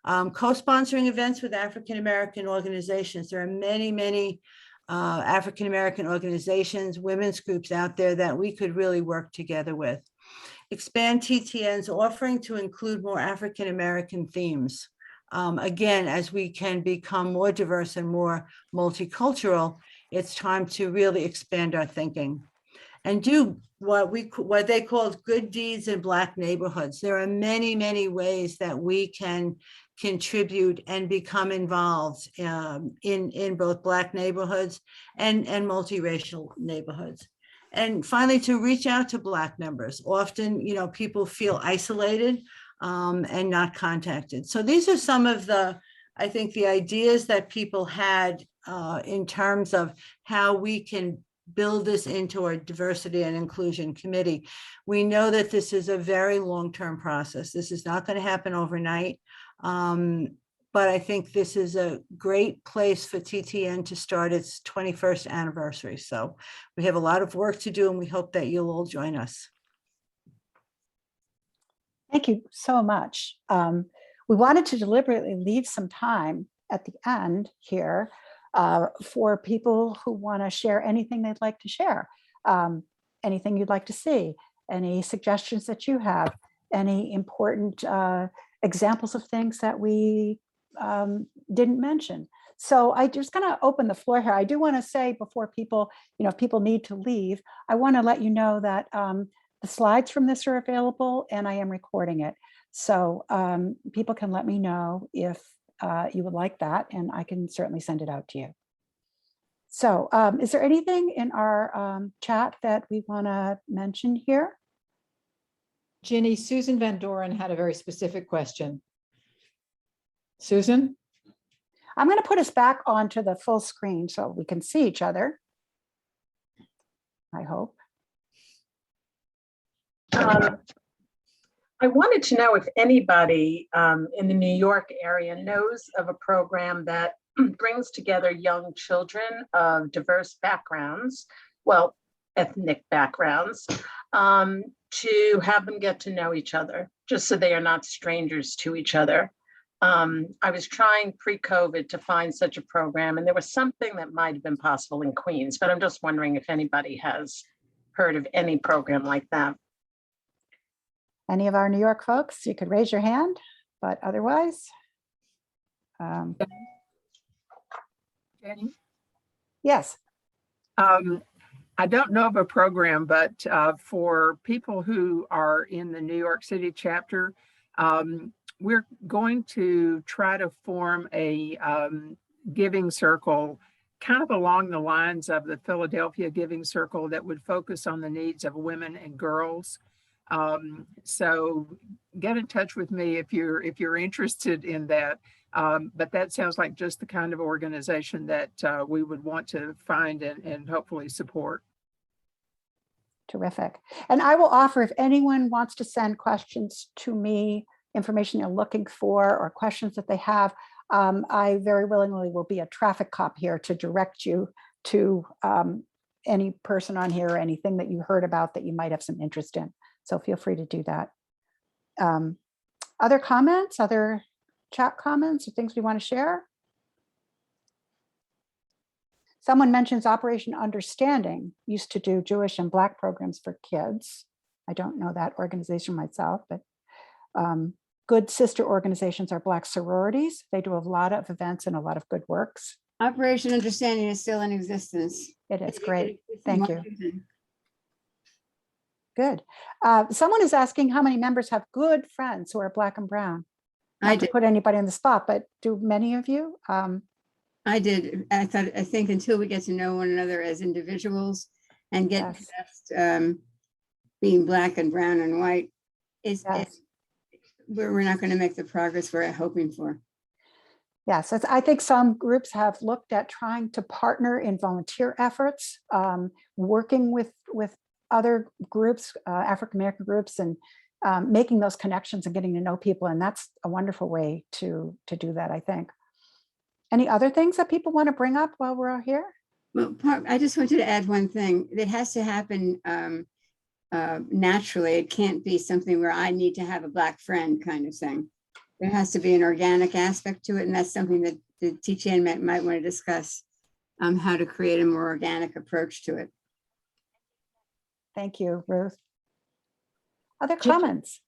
Co-sponsoring events with African-American organizations. There are many African-American organizations, women's groups out there that we could really work together with. Expand TTN's offering to include more African-American themes. Again, as we can become more diverse and more multicultural, it's time to really expand our thinking and do what they called good deeds in Black neighborhoods. There are many ways that we can contribute and become involved in both Black neighborhoods and multiracial neighborhoods. And finally, to reach out to Black members. Often, people feel isolated and not contacted. So these are some of the ideas that people had in terms of how we can build this into our diversity and inclusion committee. We know that this is a very long-term process. This is not going to happen overnight. But I think this is a great place for TTN to start its 21st anniversary. So we have a lot of work to do, and we hope that you'll all join us. Thank you so much. We wanted to deliberately leave some time at the end here for people who want to share anything they'd like to share, anything you'd like to see, any suggestions that you have, any important examples of things that we didn't mention. So I just going to open the floor here. I do want to say before people, if people need to leave, I want to let you know that the slides from this are available and I am recording it. So people can let me know if you would like that, and I can certainly send it out to you. So is there anything in our chat that we want to mention here? Ginny, Susan Van Doren had a very specific question. Susan? I'm going to put us back onto the full screen so we can see each other. I hope. I wanted to know if anybody in the New York area knows of a program that brings together young children of diverse backgrounds, well, ethnic backgrounds, to have them get to know each other, just so they are not strangers to each other. I was trying pre-COVID to find such a program, and there was something that might have been possible in Queens, but I'm just wondering if anybody has heard of any program like that. Any of our New York folks, you could raise your hand, but otherwise. Jenny? Yes. I don't know of a program, but for people who are in the New York City chapter, we're going to try to form a giving circle kind of along the lines of the Philadelphia Giving Circle that would focus on the needs of women and girls. So get in touch with me if you're interested in that. But that sounds like just the kind of organization that we would want to find and hopefully support. Terrific. And I will offer, if anyone wants to send questions to me, information they're looking for or questions that they have, I very willingly will be a traffic cop here to direct you to any person on here or anything that you heard about that you might have some interest in. So feel free to do that. Other comments, other chat comments or things we want to share? Someone mentions Operation Understanding used to do Jewish and Black programs for kids. I don't know that organization myself, but good sister organizations are Black sororities. They do a lot of events and a lot of good works. Operation Understanding is still in existence. It is great. Thank you. Good. Someone is asking how many members have good friends who are Black and brown. Not to put anybody on the spot, but do many of you? I did. I think until we get to know one another as individuals and get past being Black and brown and white, we're not going to make the progress we're hoping for. Yes, I think some groups have looked at trying to partner in volunteer efforts, working with other groups, African American groups, and making those connections and getting to know people. And that's a wonderful way to do that, I think. Any other things that people want to bring up while we're out here? Well, I just wanted to add one thing. It has to happen naturally. It can't be something where I need to have a Black friend kind of thing. There has to be an organic aspect to it. And that's something that the TTN might want to discuss, how to create a more organic approach to it. Thank you, Ruth. Other comments?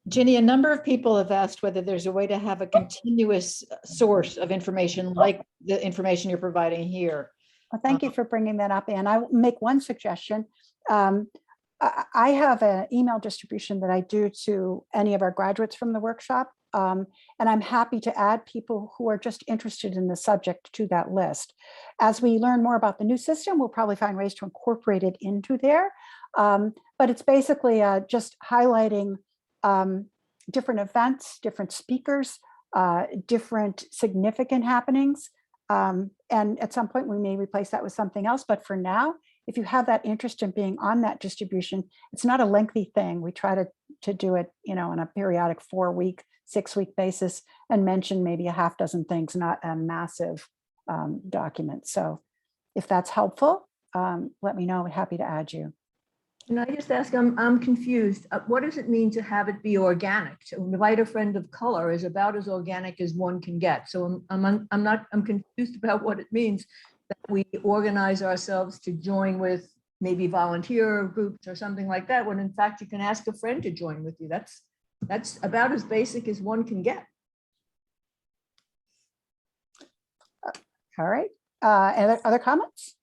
Ginny, a number of people have asked whether there's a way to have a continuous source of information like the information you're providing here. Well, thank you for bringing that up, Anne. I will make one suggestion. I have an email distribution that I do to any of our graduates from the workshop, and I'm happy to add people who are just interested in the subject to that list. As we learn more about the new system, we'll probably find ways to incorporate it into there. But it's basically just highlighting different events, different speakers, different significant happenings. And at some point we may replace that with something else. But for now, if you have that interest in being on that distribution, it's not a lengthy thing. We try to do it, on a periodic 4-week, 6-week basis and mention maybe a half dozen things, not a massive document. So if that's helpful, let me know. I'm happy to add you. Can I just ask, I'm confused. What does it mean to have it be organic? To invite a friend of color is about as organic as one can get. So I'm confused about what it means that we organize ourselves to join with maybe volunteer groups or something like that, when in fact you can ask a friend to join with you. That's about as basic as one can get. All right. Other comments?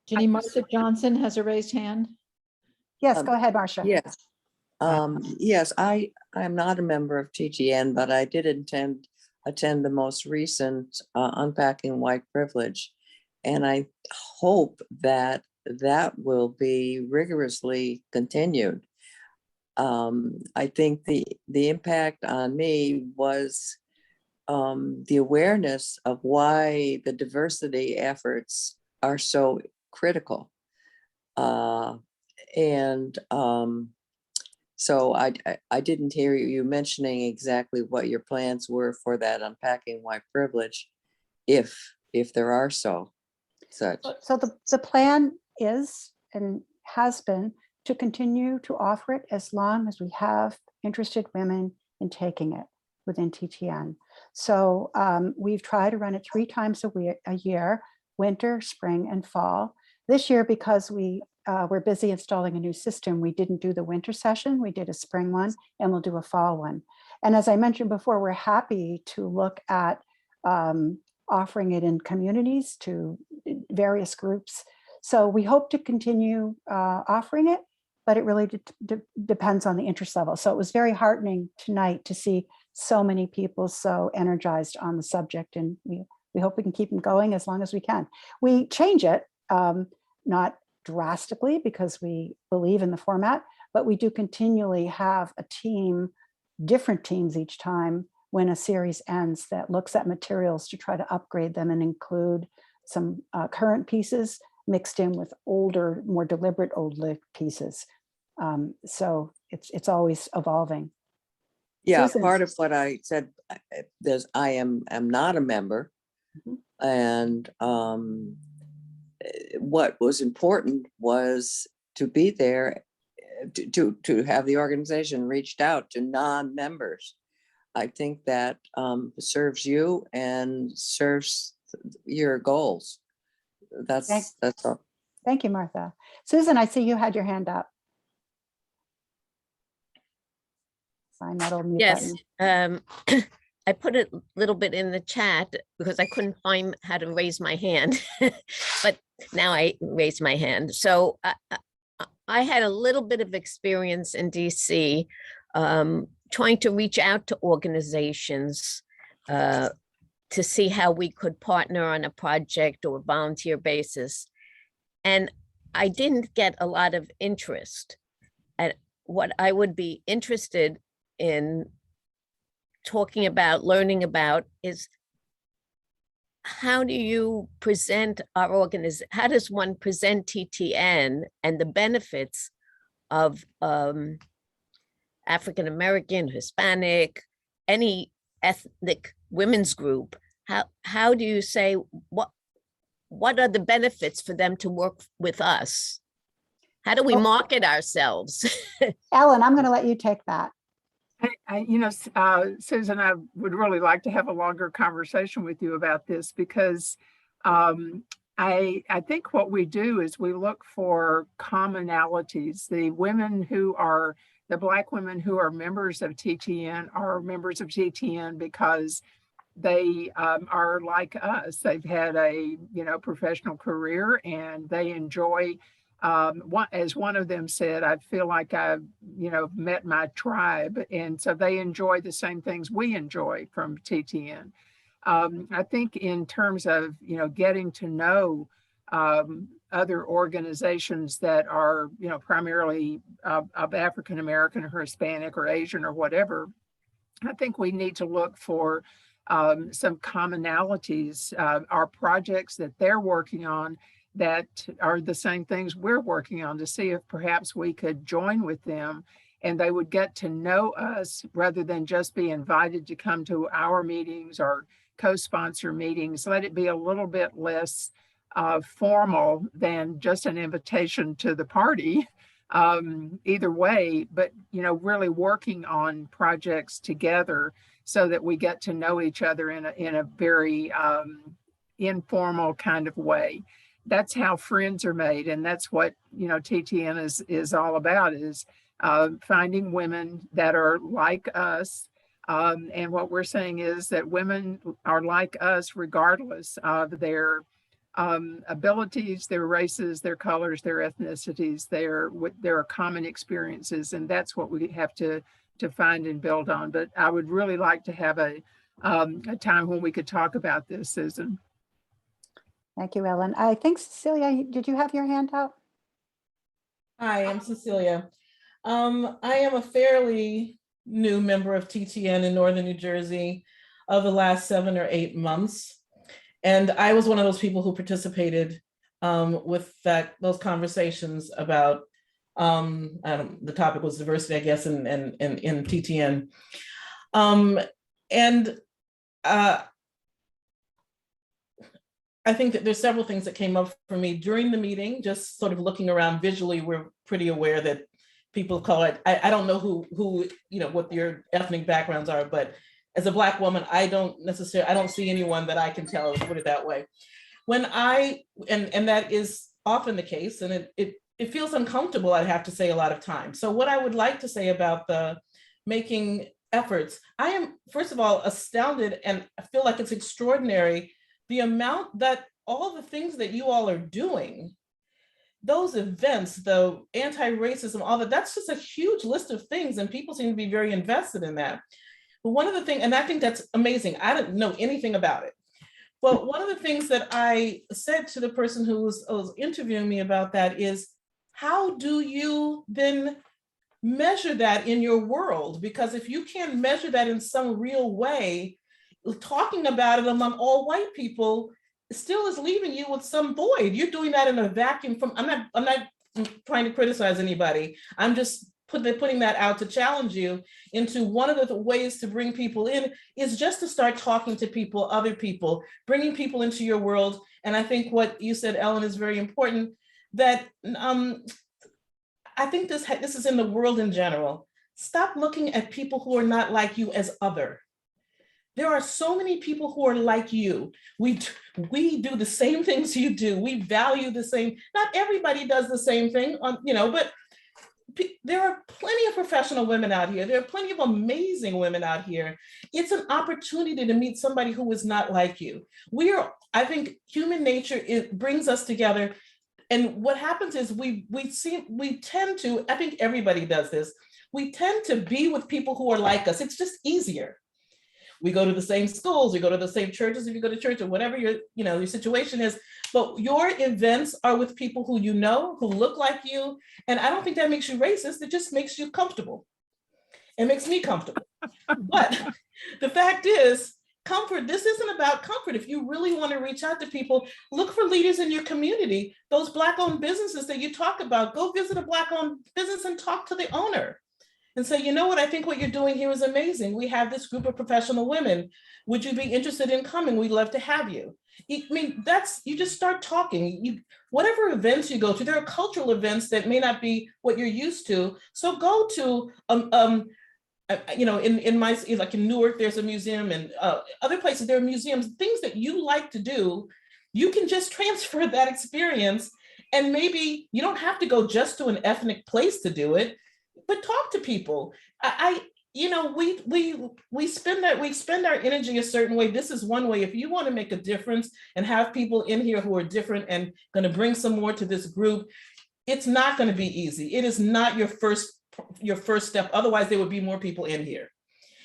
Ginny, Martha Johnson has a raised hand. Yes, go ahead, Marcia. Yes. Yes, I am not a member of TTN, but I did attend the most recent Unpacking White Privilege. And I hope that will be rigorously continued. I think the impact on me was the awareness of why the diversity efforts are so critical. And so I didn't hear you mentioning exactly what your plans were for that unpacking white privilege, if there are such. So the plan is and has been to continue to offer it as long as we have interested women in taking it within TTN. So we've tried to run it 3 times a year, winter, spring, and fall. This year, because we were busy installing a new system, we didn't do the winter session. We did a spring one, and we'll do a fall one. And as I mentioned before, we're happy to look at offering it in communities to various groups. So we hope to continue offering it, but it really depends on the interest level. So it was very heartening tonight to see so many people so energized on the subject, and we hope we can keep them going as long as we can. We change it, not drastically because we believe in the format, but we do continually have a team, different teams each time when a series ends, that looks at materials to try to upgrade them and include some current pieces mixed in with older, more deliberate older pieces. So it's always evolving. Yeah, Susan. part of what I said, I am not a member. Mm-hmm. And what was important was to be there, to have the organization reached out to non-members. I think that serves you and serves your goals. That's all. Thank you, Martha. Susan, I see you had your hand up. Find that old mute Yes, button. I put a little bit in the chat because I couldn't find how to raise my hand, but now I raised my hand. So I had a little bit of experience in DC trying to reach out to organizations to see how we could partner on a project or volunteer basis. And I didn't get a lot of interest. And what I would be interested in talking about, learning about, is how do you present our organization? How does one present TTN and the benefits of African American, Hispanic, any ethnic women's group? How do you say what are the benefits for them to work with us? How do we market ourselves? Ellen, I'm going to let you take that. Susan, I would really like to have a longer conversation with you about this, because I think what we do is we look for commonalities. The Black women who are members of TTN are members of TTN because they are like us. They've had a professional career, and they enjoy. As one of them said, I feel like I've met my tribe, and so they enjoy the same things we enjoy from TTN. I think in terms of getting to know other organizations that are primarily of African American or Hispanic or Asian or whatever, I think we need to look for some commonalities, our projects that they're working on that are the same things we're working on, to see if perhaps we could join with them and they would get to know us rather than just be invited to come to our meetings or co-sponsor meetings. Let it be a little bit less formal than just an invitation to the party. Either way, but really working on projects together so that we get to know each other in a very informal kind of way. That's how friends are made, and that's what TTN is all about, is finding women that are like us. And what we're saying is that women are like us regardless of their abilities, their races, their colors, their ethnicities. There are common experiences, and that's what we have to find and build on. But I would really like to have a time when we could talk about this, Susan. Thank you, Ellen. I think Cecilia, did you have your hand up? Hi, I'm Cecilia. I am a fairly new member of TTN in Northern New Jersey. of the last 7 or 8 months. And I was one of those people who participated with those conversations about, the topic was diversity, I guess, in TTN. I think that there's several things that came up for me during the meeting, just sort of looking around visually. We're pretty aware that people of color, I don't know who, what your ethnic backgrounds are, but as a Black woman, I don't see anyone that I can tell, put it that way. And that is often the case, and it feels uncomfortable, I have to say, a lot of times. So what I would like to say about the making efforts, I am, first of all, astounded, and I feel like it's extraordinary, the amount that all the things that you all are doing, those events, the anti-racism, all that's just a huge list of things, and people seem to be very invested in that. But one of the things, and I think that's amazing, I didn't know anything about it. But one of the things that I said to the person who was interviewing me about that is, how do you then measure that in your world? Because if you can't measure that in some real way, talking about it among all white people still is leaving you with some void. You're doing that in a vacuum from, I'm not trying to criticize anybody. I'm just putting that out to challenge you into one of the ways to bring people in is just to start talking to people, other people, bringing people into your world. And I think what you said, Ellen, is very important, that I think this is in the world in general. Stop looking at people who are not like you as other. There are so many people who are like you. We do the same things you do. We value the same. Not everybody does the same thing, but there are plenty of professional women out here. There are plenty of amazing women out here. It's an opportunity to meet somebody who is not like you. I think human nature, it brings us together. And what happens is we tend to, I think everybody does this, we tend to be with people who are like us. It's just easier. We go to the same schools, we go to the same churches if you go to church, or whatever your situation is. But your events are with people who you know, who look like you. And I don't think that makes you racist. It just makes you comfortable. It makes me comfortable. But the fact is, comfort, this isn't about comfort. If you really want to reach out to people, look for leaders in your community. Those Black-owned businesses that you talk about, go visit a Black-owned business and talk to the owner. And say, you know what, I think what you're doing here is amazing. We have this group of professional women. Would you be interested in coming? We'd love to have you. I mean, you just start talking. Whatever events you go to, there are cultural events that may not be what you're used to. So go to, like in Newark, there's a museum, and other places, there are museums, things that you like to do. You can just transfer that experience. And maybe you don't have to go just to an ethnic place to do it, but talk to people. We spend our energy a certain way. This is one way. If you want to make a difference and have people in here who are different and going to bring some more to this group, it's not going to be easy. It is not your first step. Otherwise, there would be more people in here.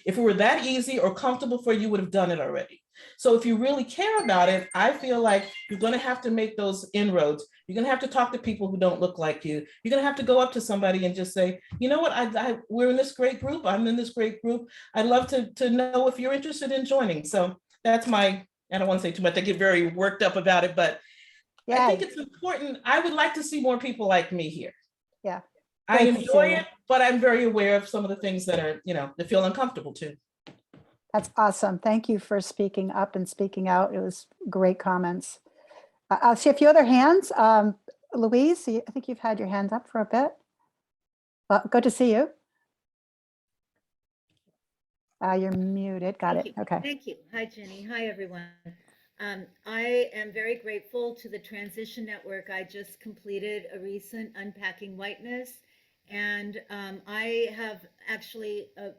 If it were that easy or comfortable for you, you would have done it already. So if you really care about it, I feel like you're going to have to make those inroads. You're going to have to talk to people who don't look like you. You're going to have to go up to somebody and just say, you know what, we're in this great group. I'm in this great group. I'd love to know if you're interested in joining. So that's I don't want to say too much. I get very worked up about it, but yeah. I think it's important. I would like to see more people like me here. Yeah. I enjoy it, but I'm very aware of some of the things that are, that feel uncomfortable too. That's awesome. Thank you for speaking up and speaking out. It was great comments. I'll see a few other hands. Louise, I think you've had your hands up for a bit. Well, good to see you. You're muted. Got it. Okay. Thank you. Hi, Jenny. Hi, everyone. I am very grateful to the Transition Network. I just completed a recent Unpacking Whiteness, and I have actually, a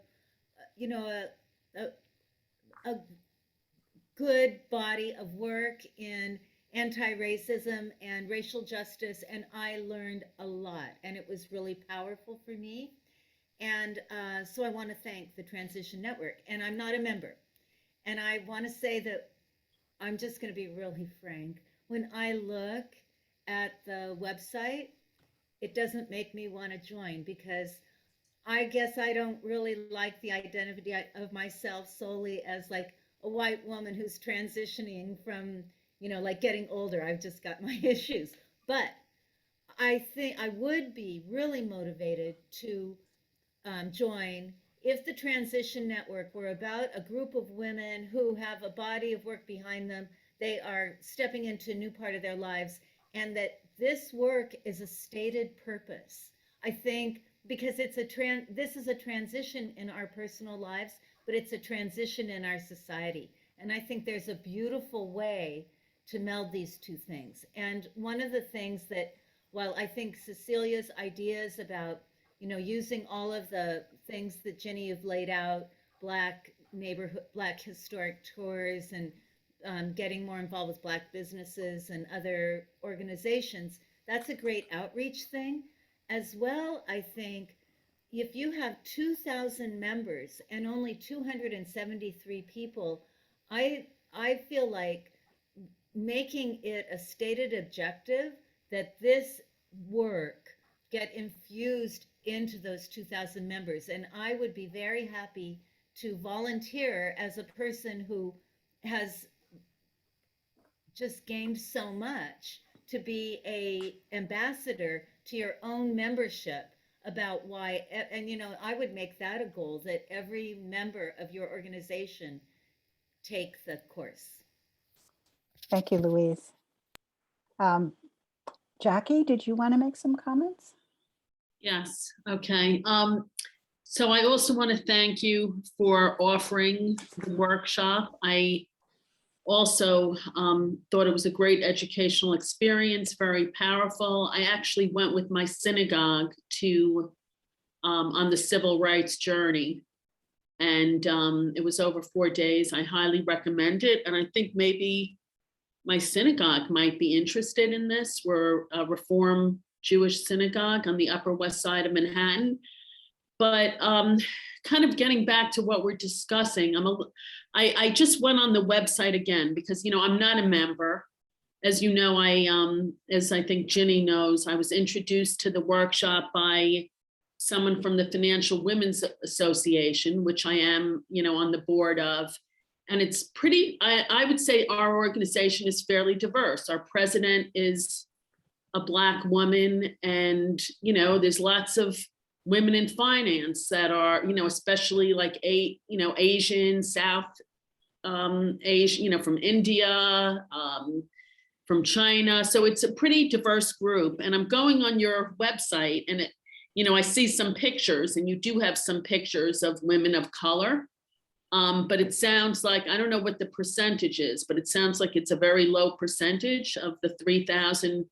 good body of work in anti-racism and racial justice, and I learned a lot, and it was really powerful for me. And so I want to thank the Transition Network, and I'm not a member. And I want to say that I'm just going to be really frank. When I look at the website, it doesn't make me want to join, because I guess I don't really like the identity of myself solely as like a white woman who's transitioning from, you know, like getting older. I've just got my issues. But I think I would be really motivated to join if the transition network were about a group of women who have a body of work behind them. They are stepping into a new part of their lives, and that this work is a stated purpose. I think because this is a transition in our personal lives, but it's a transition in our society. And I think there's a beautiful way to meld these two things. And one of the things that, while I think Cecilia's ideas about, you know, using all of the things that Jenny have laid out, Black neighborhood, Black historic tours, and getting more involved with Black businesses and other organizations, that's a great outreach thing. As well, I think if you have 2,000 members and only 273 people, I feel like making it a stated objective that this work get infused into those 2,000 members. And I would be very happy to volunteer as a person who has just gained so much, to be a ambassador to your own membership about why, and you know, I would make that a goal, that every member of your organization take the course. Thank you, Louise. Jackie, did you want to make some comments? Yes, okay. So I also want to thank you for offering the workshop. I also thought it was a great educational experience, very powerful. I actually went with my synagogue to on the civil rights journey, and it was over 4 days. I highly recommend it, and I think maybe my synagogue might be interested in this. We're a Reform Jewish synagogue on the Upper West Side of Manhattan. But kind of getting back to what we're discussing, I just went on the website again because, you know, I'm not a member. As you know, as I think Ginny knows, I was introduced to the workshop by someone from the Financial Women's Association, which I am, you know, on the board of. And it's pretty, I would say our organization is fairly diverse. Our president is a Black woman, and, you know, there's lots of women in finance that are, you know, especially like Asian, South Asia, you know, from India, from China. So it's a pretty diverse group. And I'm going on your website, and it, you know, I see some pictures, and you do have some pictures of women of color. But it sounds like, I don't know what the percentage is, but it sounds like it's a very low percentage of the 3,000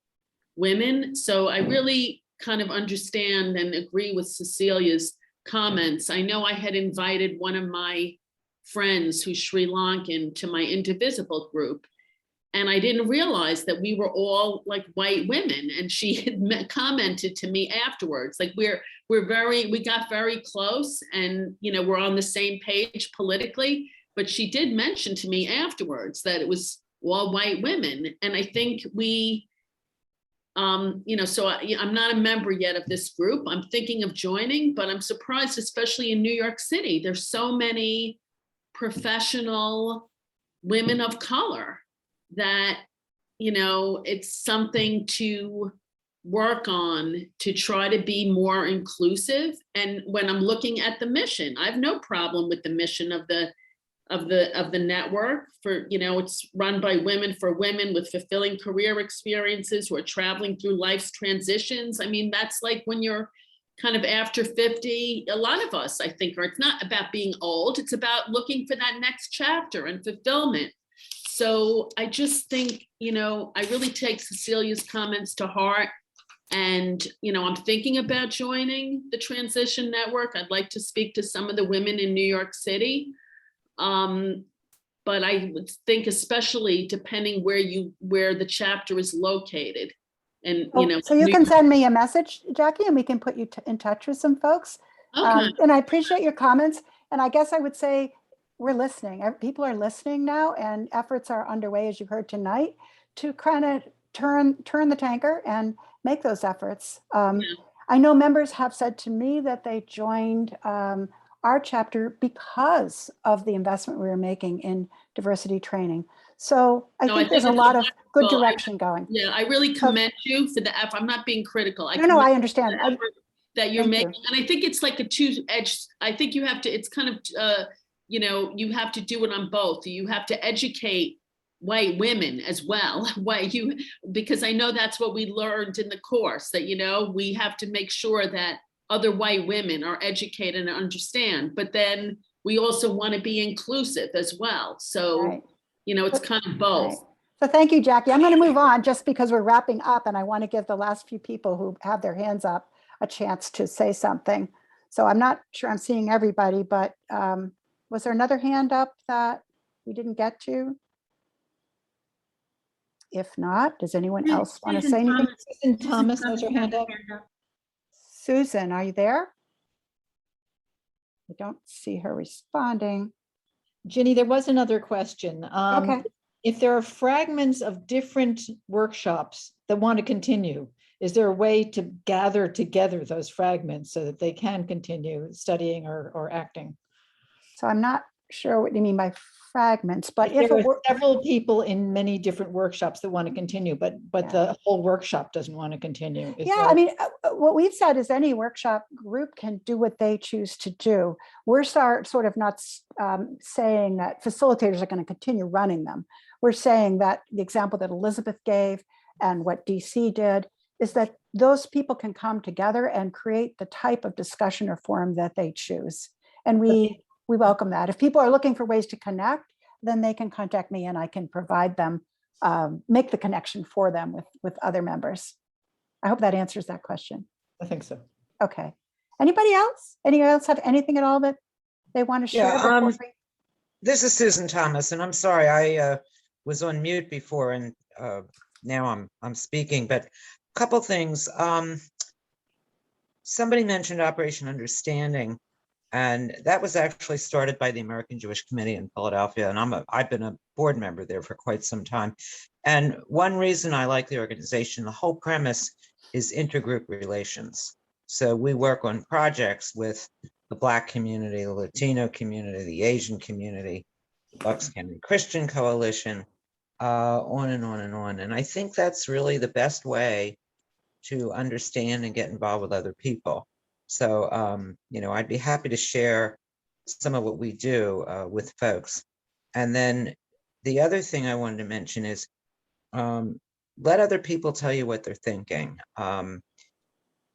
women. So I really kind of understand and agree with Cecilia's comments. I know I had invited one of my friends who's Sri Lankan to my Indivisible group, and I didn't realize that we were all like white women. And she had commented to me afterwards, like we got very close, and, you know, we're on the same page politically. But she did mention to me afterwards that it was all white women. And I think we, you know, so I'm not a member yet of this group. I'm thinking of joining, but I'm surprised, especially in New York City, there's so many professional women of color that, you know, it's something to work on to try to be more inclusive. And when I'm looking at the mission, I have no problem with the mission of the network. For, you know, it's run by women for women with fulfilling career experiences who are traveling through life's transitions. I mean, that's like when you're kind of after 50, a lot of us, I think, it's not about being old, it's about looking for that next chapter and fulfillment. So I just think, you know, I really take Cecilia's comments to heart. And, you know, I'm thinking about joining the Transition Network. I'd like to speak to some of the women in New York City. But I would think, especially depending where the chapter is located. And, you know, so you can send me a message, Jackie, and we can put you in touch with some folks. Okay. And I appreciate your comments. And I guess I would say we're listening. People are listening now, and efforts are underway, as you heard tonight, to kind of turn the tanker and make those efforts. I know members have said to me that they joined our chapter because of the investment we were making in diversity training. So I No, think there's a it's lot of good wonderful. direction going. Yeah, I really commend you for the effort. I'm not being critical. No, commend I understand. the effort that you're Thank you. making. And I think it's like a two-edged, I think you have to, it's kind of, you know, you have to do it on both. You have to educate white women as well, because I know that's what we learned in the course, that, you know, we have to make sure that other white women are educated and understand, but then we also want to be inclusive as well. So, Right. you know, it's kind of both. Right. So thank you, Jackie. I'm going to move on just because we're wrapping up and I want to give the last few people who have their hands up a chance to say something. So I'm not sure I'm seeing everybody, but was there another hand up that we didn't get to? If not, does anyone else want to say anything? Susan Thomas has her hand up. Susan, are you there? I don't see her responding. Ginny, there was another question. Okay. If there are fragments of different workshops that want to continue, is there a way to gather together those fragments so that they can continue studying or acting? So I'm not sure what you mean by fragments, but If if there it are were, several people in many different workshops that want to continue, but the whole workshop doesn't want to continue. Is yeah, there- I mean, what we've said is any workshop group can do what they choose to do. We're sort of not saying that facilitators are going to continue running them. We're saying that the example that Elizabeth gave and what DC did is that those people can come together and create the type of discussion or forum that they choose. And we welcome that. If people are looking for ways to connect, then they can contact me and I can provide them, make the connection for them with other members. I hope that answers that question. I think so. Okay. Anybody else? Anyone else have anything at all that they want to share? Yeah, this is Susan Thomas, and I'm sorry, I was on mute before, and now I'm speaking, but a couple things. Somebody mentioned Operation Understanding, and that was actually started by the American Jewish Committee in Philadelphia, and I've been a board member there for quite some time. And one reason I like the organization, the whole premise is intergroup relations. So we work on projects with the Black community, the Latino community, the Asian community, the Bucks County Christian Coalition, on and on and on. And I think that's really the best way to understand and get involved with other people. So, you know, I'd be happy to share some of what we do with folks. And then the other thing I wanted to mention is let other people tell you what they're thinking.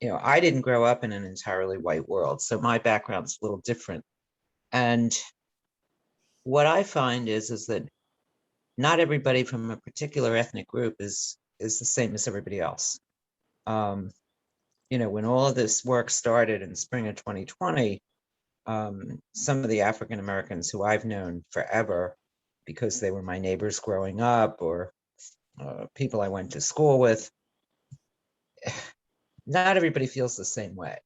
You know, I didn't grow up in an entirely white world, so my background's a little different. And what I find is that not everybody from a particular ethnic group is the same as everybody else. You know, when all of this work started in spring of 2020, some of the African Americans who I've known forever, because they were my neighbors growing up or people I went to school with, not everybody feels the same way.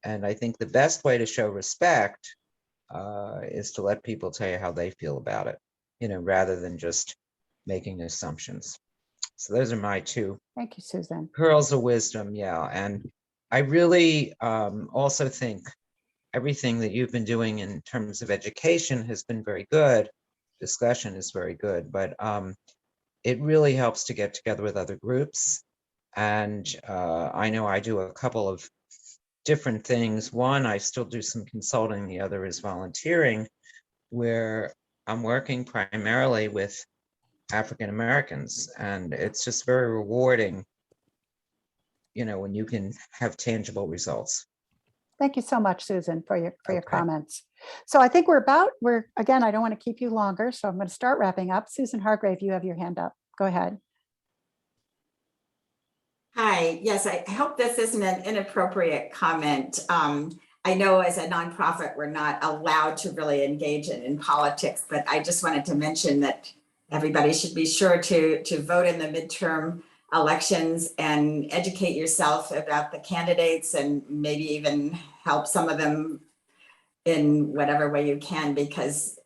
And I think the best way to show respect is to let people tell you how they feel about it, you know, rather than just making assumptions. So those are my two. Thank you, Susan. Pearls of wisdom, yeah. And I really also think everything that you've been doing in terms of education has been very good. Discussion is very good, but it really helps to get together with other groups. And I know I do a couple of different things. One, I still do some consulting. The other is volunteering, where I'm working primarily with African Americans. And it's just very rewarding, you know, when you can have tangible results. Thank you so much, Susan, for your comments. So I think we're again, I don't want to keep you longer, so I'm going to start wrapping up. Susan Hargrave, you have your hand up. Go ahead. Hi, yes, I hope this isn't an inappropriate comment. I know as a nonprofit, we're not allowed to really engage in politics, but I just wanted to mention that everybody should be sure to vote in the midterm elections and educate yourself about the candidates and maybe even help some of them in whatever way you can, because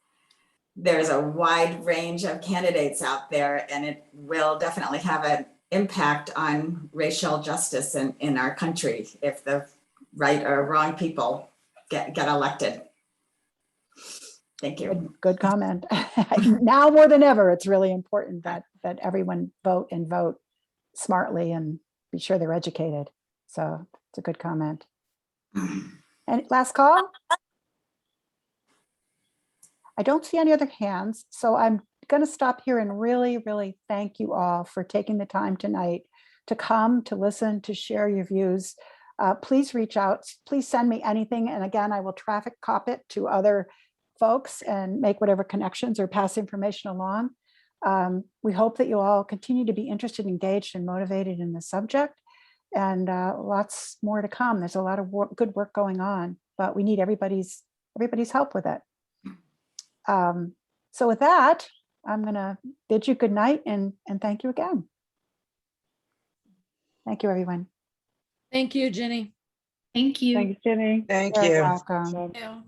there's a wide range of candidates out there and it will definitely have an impact on racial justice in our country if the right or wrong people get elected. Thank you. Good comment. Now more than ever, it's really important that everyone vote and vote smartly and be sure they're educated. So it's a good comment. And last call? I don't see any other hands, so I'm going to stop here and really, really thank you all for taking the time tonight to come, to listen, to share your views. Please reach out. Please send me anything. And again, I will traffic cop it to other folks and make whatever connections or pass information along. We hope that you all continue to be interested, engaged, and motivated in the subject. And lots more to come. There's a lot of good work going on, but we need everybody's help with it. So with that, I'm going to bid you good night and thank you again. Thank you, everyone. Thank you, Jenny. Thank you. Thanks, Jenny. Thank You're you. welcome. Yeah.